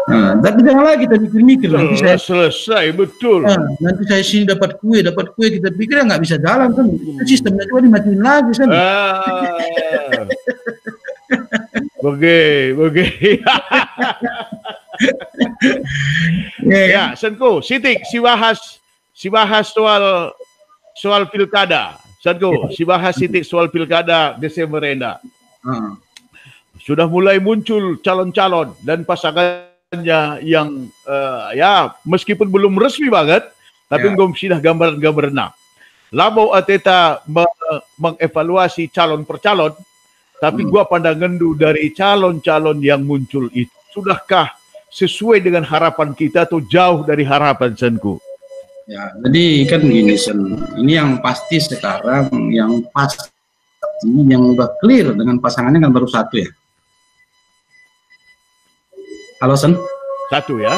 Nah, tapi jangan lagi kita mikir-mikir nanti saya selesai betul. Nah, nanti saya sini dapat kue kita pikir ya nggak bisa jalan kan? Sistemnya cuma dimatiin lagi kan? Oke. Ya, Senko, Sitik, si bahas soal pilkada. Senko, si bahas Sitik soal pilkada Desember ini. Sudah mulai muncul calon-calon dan pasangannya yang ya meskipun belum resmi banget, tapi sudah gambaran-gambaran. Labo Ateta mengevaluasi calon per calon, tapi gua pandangan dari calon-calon yang muncul itu sudahkah sesuai dengan harapan kita atau jauh dari harapan Senku? Ya, jadi kan gini Sen, ini yang pasti sekarang yang pasti yang udah clear dengan pasangannya kan baru satu ya. Halo Sen? Satu ya?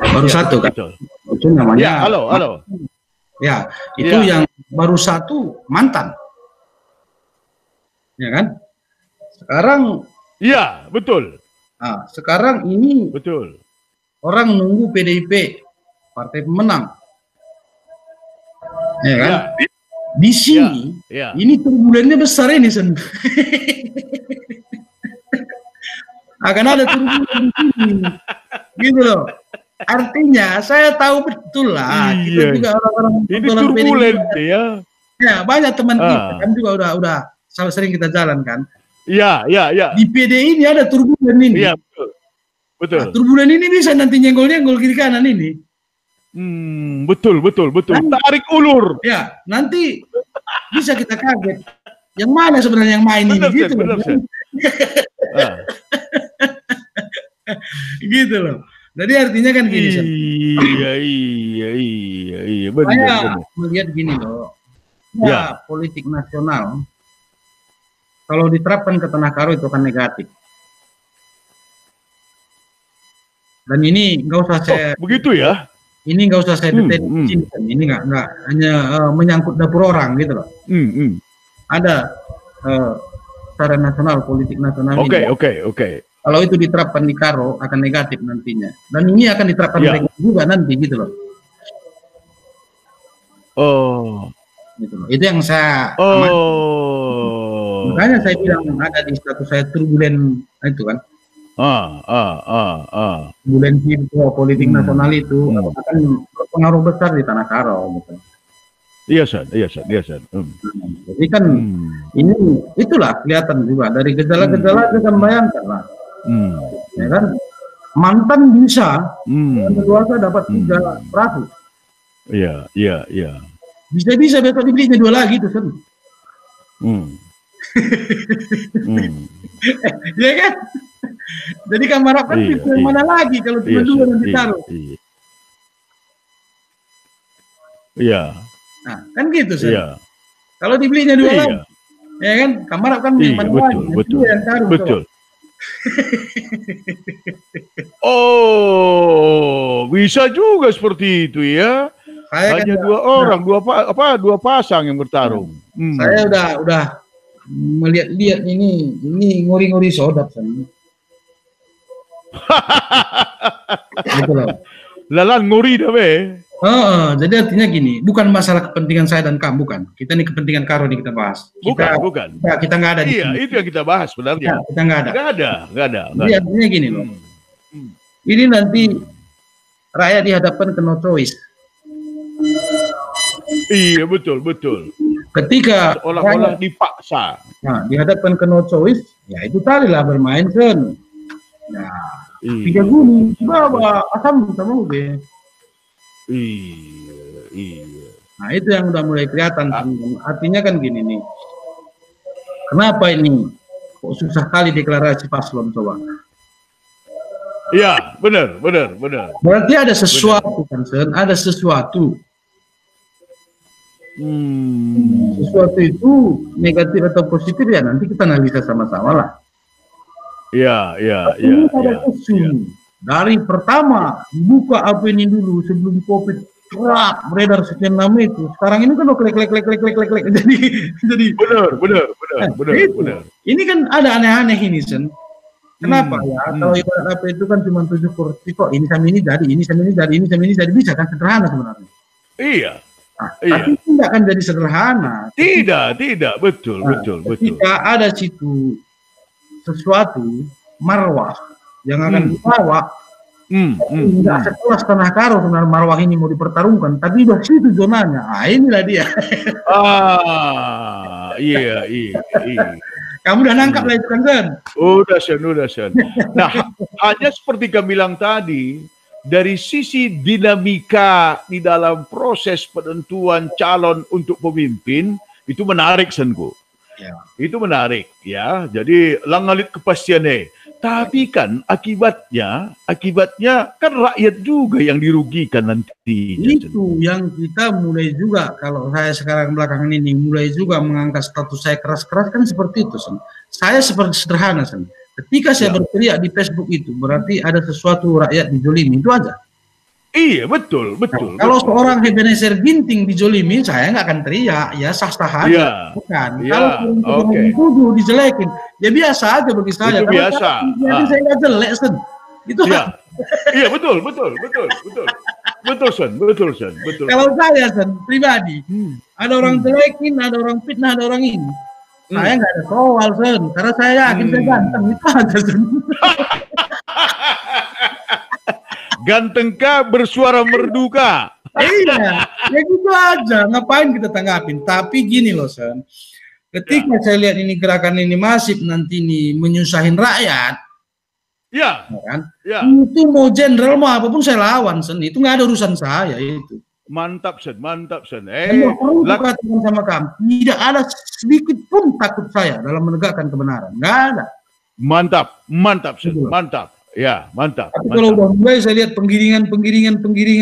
Baru satu kan? Betul. Itu namanya. Ya, halo. Ya, itu yang baru satu mantan. Ya kan? Sekarang. Iya, betul. Nah, sekarang ini betul. Orang nunggu PDIP partai pemenang, ya kan? Ya. Di sini, ini turbulennya besar ini Sen. Akan ada turbulen di sini, gitu loh. Artinya saya tahu betul lah. Kita juga orang-orang ini turbulen ya. Ya banyak teman kita kan juga udah sering kita jalan kan. Iya. Di PD ini ada turbulen ini. Iya, betul. Nah, turbulen ini bisa nanti nyenggol-nyenggol kiri kanan ini. Betul. Tarik ulur. Ya, nanti bisa kita kaget. Yang mana sebenarnya yang main ini gitu loh. Gitu loh. Jadi artinya kan gini. Iya. Saya melihat gini loh. Ya, politik nasional kalau diterapkan ke Tanah Karo itu akan negatif. Dan ini nggak usah saya. Begitu ya? Ini nggak usah saya detail di sini. Ini nggak hanya menyangkut dapur orang gitu loh. Ada secara nasional, politik nasional. Oke. Kalau itu diterapkan di Karo akan negatif nantinya. Dan ini akan diterapkan juga nanti gitu loh. Gitu loh. Itu yang saya makanya saya bilang ada di status saya turbulen itu kan. Turbulensi politik nasional itu akan berpengaruh besar di Tanah Karo gitu. Iya, San. Jadi kan ini itulah kelihatan juga dari gejala-gejala kita bayangkan lah. Ya kan? Mantan bisa dewasa dapat 3%. Iya. Bisa besok dibelinya 2 lagi tuh Sen. Ya kan? Jadi kamar apa mana lagi kalau cuma 2 nanti taruh. Iya. Nah, kan gitu Sen. Kalau dibelinya 2 lagi. Ya kan, kamar kan Iya, betul. yang taruh. Betul. Oh, bisa juga seperti itu ya. Saya Hanya kan dua orang, dua pasang yang bertarung. Saya udah melihat-lihat ini ngori-ngori sodap kan. Gitu loh. Lalan ngori dah be. Jadi artinya gini, bukan masalah kepentingan saya dan kamu, bukan. Kita nih kepentingan Karo nih kita bahas. Bukan. Kita nggak ada. Iya, itu yang kita bahas sebenarnya. Kita nggak ada. Nggak ada. Jadi artinya gini loh. Ini nanti rakyat dihadapkan ke no choice. Iya, betul. Ketika olah dipaksa. Nah, dihadapkan ke no choice, ya itu tadi lah bermain sen. Nah, 3 guni, bawa asam sama gue. Iya. Nah, itu yang udah mulai kelihatan. Artinya kan gini nih. Kenapa ini kok susah kali deklarasi paslon coba? Iya, benar. Berarti ada sesuatu kan, Sen? Ada sesuatu. Sesuatu itu negatif atau positif ya nanti kita analisa sama-sama lah. Iya. Dari pertama buka apa ini dulu sebelum COVID beredar sekian lama itu. Sekarang ini kan klik. Jadi benar. Ini kan ada aneh-aneh ini, Sen. Kenapa ya? Kalau ibarat apa itu kan cuma 7 kursi kok ini sama ini jadi, ini sama ini jadi bisa kan sederhana sebenarnya. Iya. Tapi tidak akan jadi sederhana. Tidak, betul. Ketika ada situ sesuatu marwah yang akan dibawa, tidak sekelas Tanah Karo sebenarnya marwah ini mau dipertarungkan, tapi udah situ zonanya. Inilah dia. Iya. Kamu udah nangkap lah itu kan, Sen? Udah, Sen. Nah, hanya seperti kami bilang tadi, dari sisi dinamika di dalam proses penentuan calon untuk pemimpin, itu menarik, Senku. Ya. Itu menarik, ya. Jadi, langalit kepastiannya. Tapi kan akibatnya kan rakyat juga yang dirugikan nanti. Itu yang kita mulai juga, kalau saya sekarang belakangan ini mulai juga mengangkat status saya keras-keras kan seperti itu, Sen. Saya seperti sederhana, Sen. Ketika saya berteriak di Facebook itu berarti ada sesuatu rakyat dijolimi, itu aja. Iya, betul. Kalau seorang Ebenezer Ginting dijolimi, saya nggak akan teriak, ya sah-sah aja. Bukan. Kalau orang dituduh, dijelekin, ya biasa aja bagi saya. Itu biasa. Jadi saya nggak jelek, Sen. Itu Iya, betul. Betul, Sen. Kalau saya, Sen, pribadi, ada orang jelekin, ada orang fitnah, ada orang ini. Saya nggak ada soal, Sen. Karena saya yakin saya ganteng, itu aja, Sen. Gantengkah bersuara merduka? Iya, ya gitu aja. Ngapain kita tanggapin? Tapi gini loh, Sen. Ketika saya lihat ini gerakan ini masif nanti ini menyusahin rakyat, kan? Itu mau jenderal mau apapun saya lawan, Sen. Itu nggak ada urusan saya itu. Mantap, Sen. Perlu katakan sama kamu, tidak ada sedikit pun takut saya dalam menegakkan kebenaran. Nggak ada. Mantap, Sen. Mantap. Ya, mantap. Tapi kalau udah mulai saya lihat penggiringan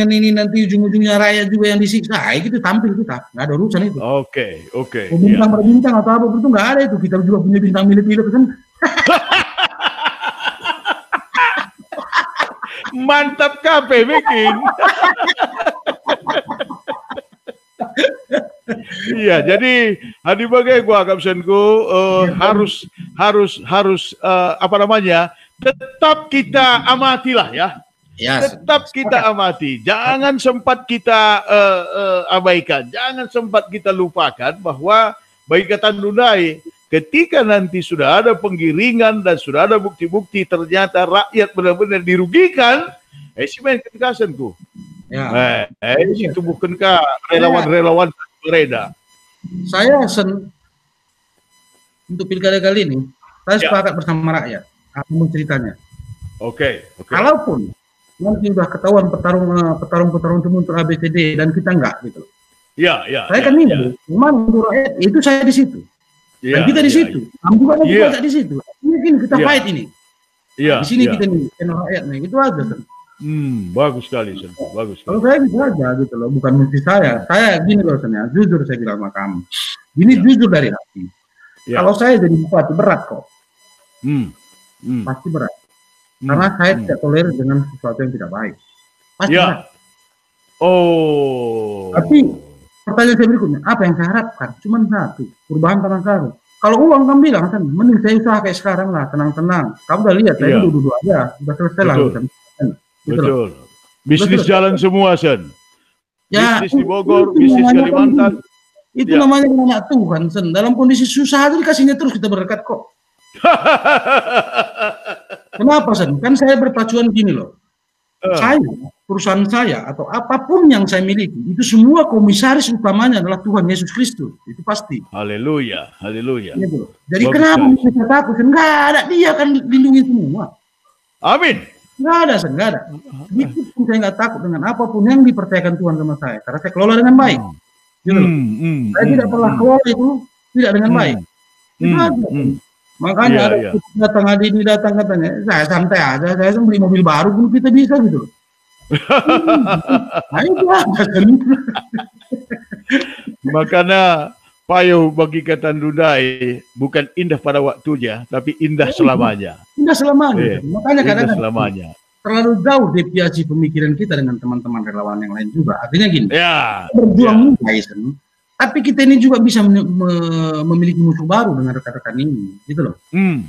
ini nanti ujung-ujungnya rakyat juga yang disiksa, itu tampil kita, nggak ada urusan itu. Oke. Bintang berbintang atau apa itu nggak ada itu, kita juga punya bintang milik-milik kan. Mantap kape bikin. Iya, jadi hadi bagai gua kapsenku harus apa namanya? Tetap kita amatilah ya. Tetap kita amati. Jangan sempat kita abaikan. Jangan sempat kita lupakan bahwa bagi kata Nunai, ketika nanti sudah ada penggiringan dan sudah ada bukti-bukti ternyata rakyat benar-benar dirugikan, si main ketikasanku. Itu bukankah relawan-relawan beredar. Saya untuk pilkada kali ini, saya sepakat bersama rakyat. Apa ceritanya? Oke. Kalaupun nanti udah ketahuan petarung itu untuk ABCD dan kita enggak gitu. Saya kan ini, memang untuk rakyat itu saya di situ. Dan kita di situ. Kamu juga nanti di situ. Mungkin kita fight ini. Di sini kita nih, rakyat nih. Itu aja, Sen. Bagus sekali, Sen. Bagus. Kalau saya bisa aja gitu loh, bukan mesti saya. Saya gini loh, Sen, ya. Jujur saya bilang sama kamu. Ini jujur dari hati. Ya. Kalau saya jadi bupati berat kok, Hmm. pasti berat. Karena saya tidak tolerir dengan sesuatu yang tidak baik. Pasti berat. Ya. Oh. Tapi pertanyaan saya berikutnya, apa yang saya harapkan? Cuma satu, perubahan Tanah. Kalau uang kamu bilang kan, mending saya usaha kayak sekarang lah, tenang-tenang. Kamu udah lihat, saya Iya. duduk-duduk aja, udah selesai lah. Betul. Gitu loh. Betul. Bisnis Betul. jalan semua, Sen. Ya, Bisnis di Bogor, itu bisnis namanya Kalimantan. Itu Ya. namanya anak Tuhan, Sen. Dalam kondisi susah aja dikasihnya terus kita berkat kok. Kenapa, Sen? Kan saya berpacuan gini loh. Saya, perusahaan saya, atau apapun yang saya miliki, itu semua komisaris utamanya adalah Tuhan Yesus Kristus. Itu pasti. Haleluya, haleluya. Gitu. Jadi Bagus kenapa sekali. kita takut? Enggak ada, dia akan lindungi semua. Amin. Enggak ada, enggak ada. Sedikit pun saya enggak takut dengan apapun yang dipercayakan Tuhan sama saya. Karena saya kelola dengan baik. Gitu loh. Saya tidak pernah kelola itu tidak dengan baik. Itu aja. Makanya Iya, ada iya. datang hari ini datang katanya, saya santai aja, saya beli mobil baru pun kita bisa gitu loh. Nah itu aja kan. Makanya payung bagi kata Dundai bukan indah pada waktunya, tapi indah selamanya. Tidak selamanya. Iya. Makanya Indah kadang-kadang selamanya. terlalu jauh deviasi pemikiran kita dengan teman-teman relawan yang lain juga. Artinya gini, Ya. berjuang Tyson, tapi kita ini juga bisa memiliki musuh baru dengan rekan-rekan ini, gitu loh. Yang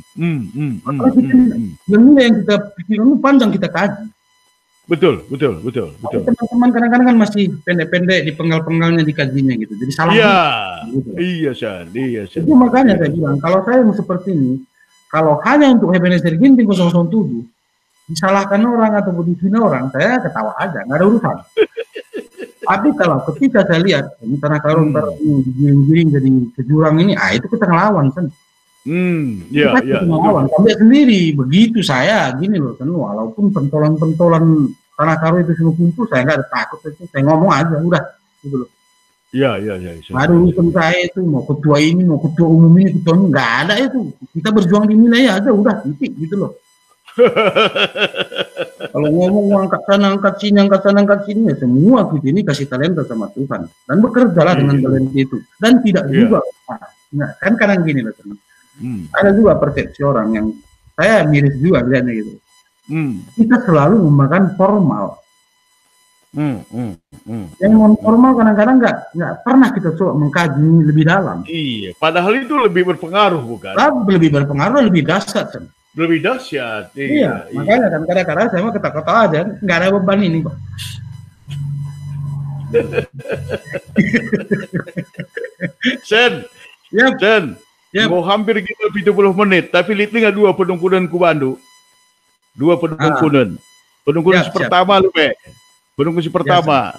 nilai yang kita pikirkan itu panjang kita kaji. Betul. Teman-teman kadang-kadang kan masih pendek-pendek di penggal-penggalnya dikajinya gitu. Jadi salah. Iya. Gitu. Iya, San. Itu makanya saya bilang, kalau saya yang seperti ini, kalau hanya untuk Ebenezer Ginting 007, disalahkan orang atau dihina orang, saya ketawa aja, nggak ada urusan. Tapi kalau ketika saya lihat ini Tanah Karo giring jadi ke jurang ini, itu kita ngelawan kan. Iya. Kita ngelawan. Sampai sendiri begitu saya gini loh, kan walaupun pentolan-pentolan Tanah Karo itu semua kumpul, saya nggak ada takut itu, saya ngomong aja udah gitu loh. Iya. Nggak ada urusan saya itu mau ketua ini, mau ketua umum ini, ketua ini nggak ada itu. Kita berjuang di nilai aja udah titik gitu loh. Kalau ngomong angkat sana, angkat sini, ya semua kita ini kasih talenta sama Tuhan dan bekerjalah dengan talenta itu dan tidak juga. Nah, kan kadang gini loh teman. Ada juga persepsi orang yang saya miris juga lihatnya gitu. Kita selalu memakan formal. Yang non formal kadang-kadang nggak pernah kita coba mengkaji lebih dalam. Iya, padahal itu lebih berpengaruh bukan? Lebih berpengaruh, lebih dahsyat kan. Lebih dahsyat. Iya, makanya kan kadang-kadang saya mau ketawa-ketawa aja, nggak ada beban ini kok. Sen, mau hampir kita 70 menit, tapi lihat 2 penungkunan ku Bandu. 2 penungkunan. Penungkunan pertama lu penungkunan pertama.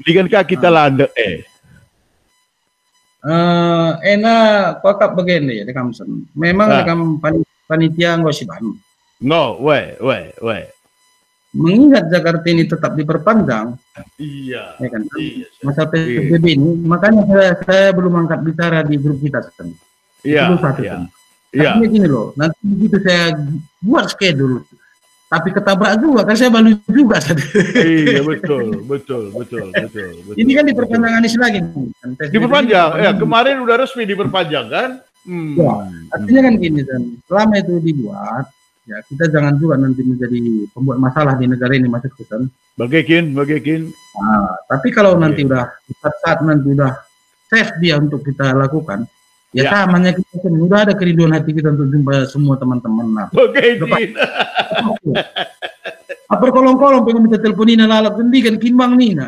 Ligankah kita landek enak kokap begini ya di Kamsen. Memang rekam panitia nggak sih Bang. Mengingat Jakarta ini tetap diperpanjang. Iya. Ya kan? Masa PSBB ini, makanya saya belum angkat bicara di grup kita kan. Iya. Iya. Gini loh, nanti begitu saya buat schedule, tapi ketabrak juga kan saya balu juga. Iya betul. Ini kan diperpanjang Anies lagi. Kan? Diperpanjang, ya kemarin udah resmi diperpanjang kan? Ya, artinya kan gini kan, selama itu dibuat, ya kita jangan juga nanti menjadi pembuat masalah di negara ini masuk ke sana. Bagikin. Nah, tapi kalau nanti saat nanti udah safe dia untuk kita lakukan, ya samanya kita kan udah ada kerinduan hati kita untuk jumpa semua teman-teman. Nah, bagikin. Apa kolong-kolong pengen minta teleponin lalap kan kimbang nih,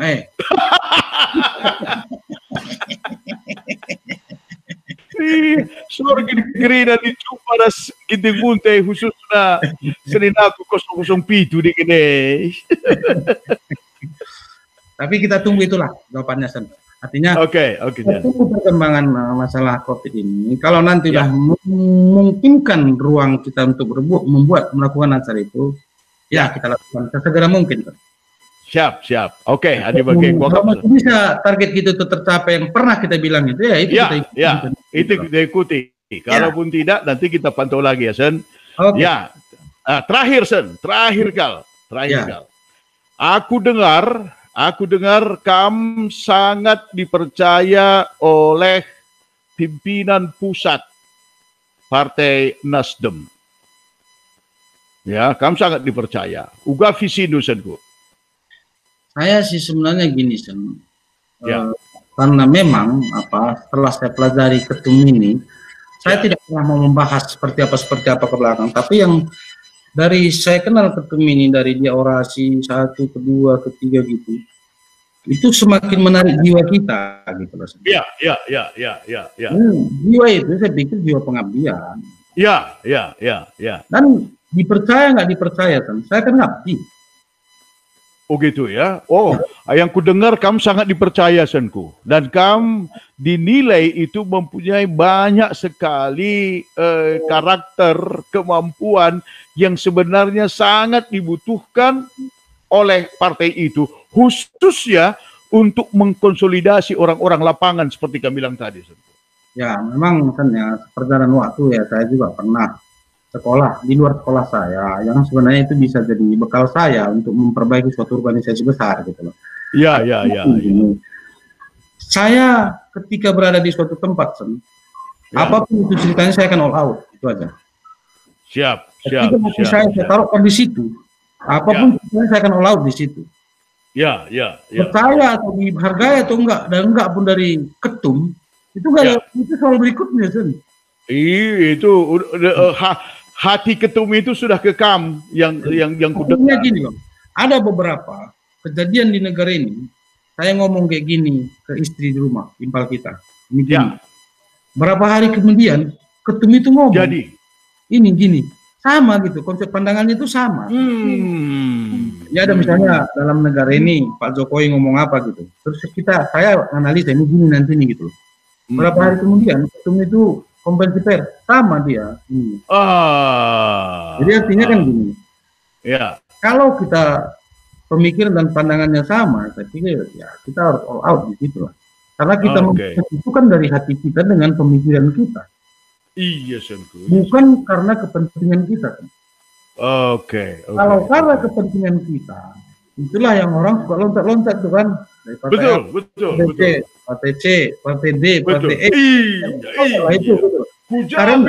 Sorry gerina di pada ginting buntai khususnya Senin aku 007 di gini. Tapi kita tunggu itulah jawabannya Sen. Artinya kita tunggu perkembangan masalah COVID ini. Kalau nanti udah memungkinkan ruang kita untuk melakukan acara itu, ya kita lakukan sesegera mungkin. Siap. Oke, ada bagi kalau masih bisa target kita itu tercapai yang pernah kita bilang itu ya itu kita ikuti. Itu kita ikuti. Kalaupun tidak nanti kita pantau lagi ya Sen. Ya. Terakhir Sen, terakhir Kal. Aku dengar kamu sangat dipercaya oleh pimpinan pusat Partai Nasdem. Ya, kamu sangat dipercaya. Uga visi nusanku. Saya sih sebenarnya gini, Sen. Ya. Karena memang setelah saya pelajari ketum ini, saya tidak pernah mau membahas seperti apa ke belakang. Tapi yang dari saya kenal ketum ini, dari dia orasi 1, 2, 3 gitu, itu semakin menarik jiwa kita gitu loh. Ya. Jiwa itu saya pikir jiwa pengabdian. Ya. Dan dipercaya nggak dipercaya, kan? Saya kan ngabdi. Oh gitu ya. Oh, yang ku dengar kamu sangat dipercaya, Senku. Dan kamu dinilai itu mempunyai banyak sekali karakter, kemampuan yang sebenarnya sangat dibutuhkan oleh partai itu, khususnya untuk mengkonsolidasi orang-orang lapangan seperti kami bilang tadi, Senku. Ya, memang kan ya, perjalanan waktu ya, saya juga pernah sekolah di luar sekolah saya, yang sebenarnya itu bisa jadi bekal saya untuk memperbaiki suatu organisasi besar gitu loh. Ya. Saya ketika berada di suatu tempat, apapun itu ceritanya saya akan all out, itu aja. Siap. Saya taruhkan di situ, apapun ceritanya saya akan all out di situ. Ya. Percaya atau dihargai atau enggak, dan enggak pun dari ketum, itu itu soal berikutnya, Sen. Itu hati ketum itu sudah kekam yang kudengar. Gini loh, ada beberapa kejadian di negara ini, saya ngomong kayak gini ke istri di rumah, impal kita. Ini gini. Berapa hari kemudian ketum itu ngomong. Jadi ini gini, sama gitu, konsep pandangannya itu sama. Ya ada misalnya dalam negara ini Pak Jokowi ngomong apa gitu, terus saya analisa ini gini nanti nih gitu. Berapa hari kemudian ketum itu konferensi pers sama dia. Jadi artinya kan gini. Ya. Kalau kita pemikiran dan pandangannya sama, saya pikir ya kita harus all out di situ lah. Karena kita itu kan dari hati kita dengan pemikiran kita. Iya, Senku. Bukan karena kepentingan kita kan. Kalau karena kepentingan kita, itulah yang orang suka loncat-loncat tuh kan. Betul. Partai C, Partai D, Partai E. Itu. Karena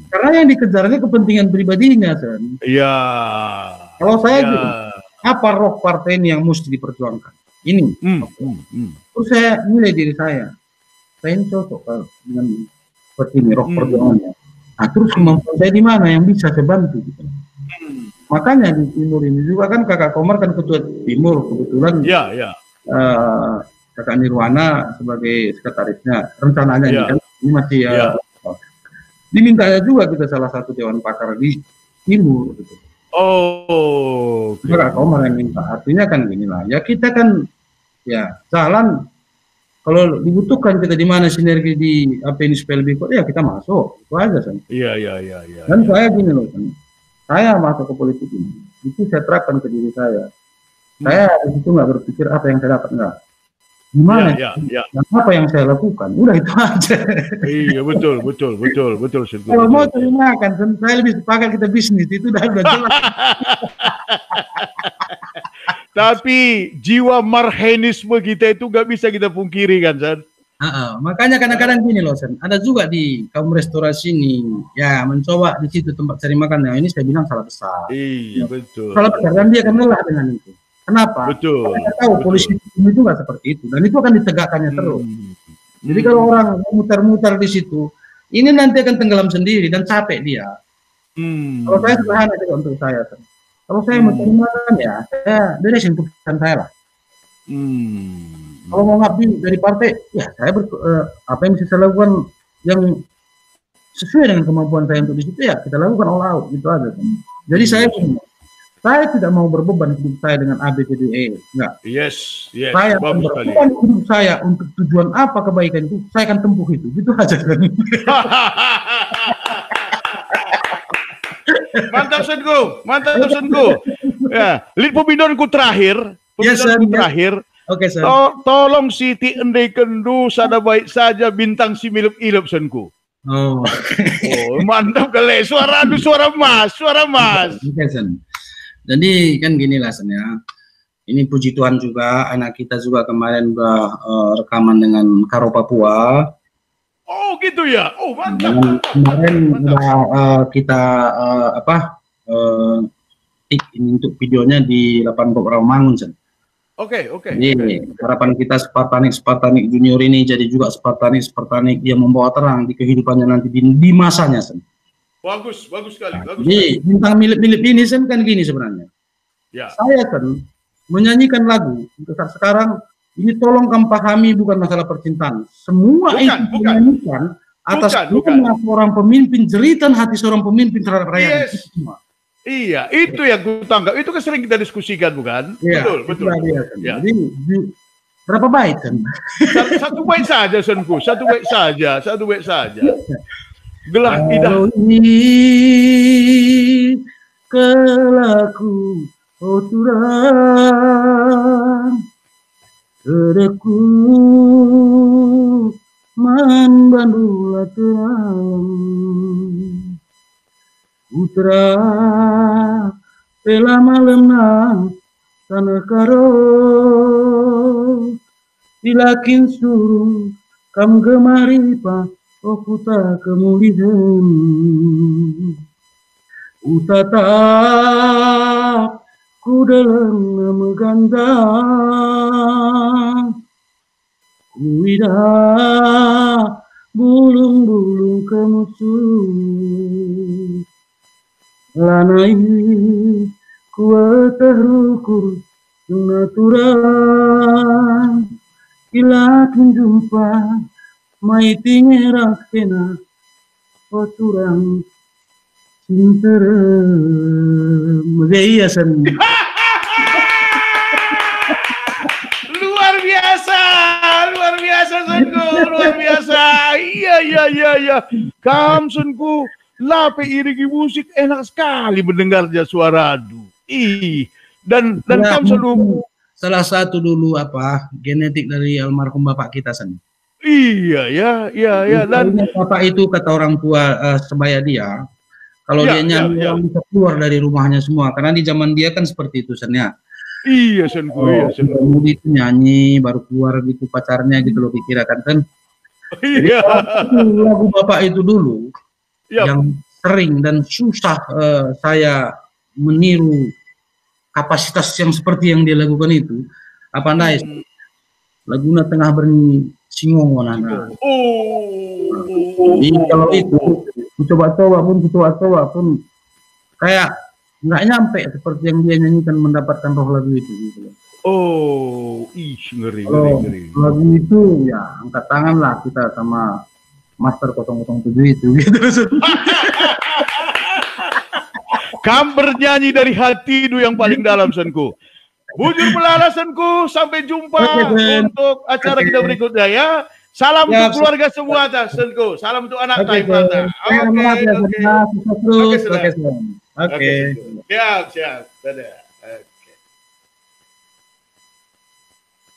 karena yang dikejarnya kepentingan pribadinya, Sen. Iya. Kalau saya gitu, apa roh partai ini yang mesti diperjuangkan? Ini. Terus saya nilai diri saya ini cocok dengan seperti ini roh perjuangannya. Nah, terus kemampuan saya di mana yang bisa saya bantu gitu. Makanya di Timur ini juga kan Kakak Komar kan ketua Timur kebetulan. Iya. Kakak Nirwana sebagai sekretarisnya. Rencananya ini masih dimintanya juga kita salah satu dewan pakar di Timur gitu. Kakak Komar yang minta. Artinya kan gini lah. Ya kita kan ya jalan. Kalau dibutuhkan kita di mana sinergi di apa ini supaya lebih kuat, ya kita masuk. Itu aja, San. Iya. Dan saya gini loh, San. Saya masuk ke politik ini, itu saya terapkan ke diri saya. Saya di situ nggak berpikir apa yang saya dapat, enggak. Gimana? Dan apa yang saya lakukan? Udah itu aja. Iya, betul. Kalau mau terima kan, saya lebih sepakat kita bisnis, itu udah jelas. Tapi jiwa marhenisme kita itu nggak bisa kita pungkiri kan, San? Makanya kadang-kadang gini loh, San. Ada juga di kaum restorasi ini, ya mencoba di situ tempat cari makan. Nah, ini saya bilang salah besar. Iya, betul. Salah besar dan dia akan lelah dengan itu. Kenapa? Betul. Karena tahu polisi itu nggak seperti itu dan itu akan ditegakkannya terus. Jadi kalau orang muter-muter di situ, ini nanti akan tenggelam sendiri dan capek dia. Kalau saya sederhana juga untuk saya, San. Kalau saya mau cari makan ya, saya beresin keputusan saya lah. Kalau mau ngabdi dari partai, ya saya apa yang bisa saya lakukan yang sesuai dengan kemampuan saya untuk di situ ya kita lakukan all out gitu aja. Jadi saya tidak mau berbeban hidup saya dengan A, B, C, D, E, enggak. Yes. Saya akan berbeban hidup saya untuk tujuan apa kebaikan itu, saya akan tempuh itu, gitu aja. Mantap, Senku. Ya, pembinaanku terakhir. Oke, Sen. Tolong Siti endai kendu sada baik saja bintang si milup-ilup, Senku. Mantap kali. Suara mas. Oke, Sen. Jadi kan gini lah, Sen, ya. Ini puji Tuhan juga, anak kita juga kemarin udah rekaman dengan Karo Papua. Oh gitu ya. Oh mantap. Dan Mantap. kemarin Mantap. udah kita tik ini untuk videonya di 8 Kop Rawamangun, Sen. Oke. Jadi harapan kita Spartanik junior ini jadi juga Spartanik yang membawa terang di kehidupannya nanti di masanya, Sen. Bagus sekali. Bagus Jadi sekali. bintang milip-milip ini, Sen, kan gini sebenarnya. Ya. Saya kan menyanyikan lagu untuk saat sekarang ini, tolong kamu pahami, bukan masalah percintaan. Semua itu dinyanyikan atas nama seorang pemimpin, jeritan hati seorang pemimpin terhadap rakyat. Yes. Iya, itu yang ku tanggap. Itu kan sering kita diskusikan, bukan? Iya, Betul. Ya. Jadi berapa bait, kan? Satu bait saja, Senku. Satu bait saja. Gelah idah. Kelaku oturan kedeku man bandula teang putra pela malemna tanah karo dilakin suruh kam gemari pa okuta kemulihan utata ku dalam meganda kuida bulung-bulung kemusuh lanai kuatah rukur natural ilakin jumpa mai tingeras kena oturang cinterem iya, Sen. Luar biasa Senku, luar biasa. Iya. Kam Senku, lape iringi musik enak sekali mendengarnya suara adu. Dan Ya, kam selalu salah satu dulu genetik dari almarhum bapak kita, Sen. Iya. Dan bapak itu kata orang tua sebaya dia, kalau dia nyanyi orang bisa keluar dari rumahnya semua, karena di zaman dia kan seperti itu, Sen, ya. Iya, Senku. Kemudian itu nyanyi baru keluar gitu pacarnya gitu loh, dikirakan kan. Iya. Lagu bapak itu dulu yang sering dan susah saya meniru kapasitas yang seperti yang dia lakukan itu. Apa andai laguna tengah bernyanyi singongo nana. Jadi kalau itu coba-coba pun kayak nggak nyampe seperti yang dia nyanyikan mendapatkan roh lagu itu gitu. Ngeri. Lagu itu ya angkat tangan lah kita sama Master 007 itu gitu. Kam bernyanyi dari hati itu yang paling dalam, Senku. Bujur melala, Senku. Sampai jumpa untuk acara kita berikutnya ya. Salam untuk keluarga semua, Senku. Salam untuk anak Taifata. Oke. Oke. Siap. Dadah.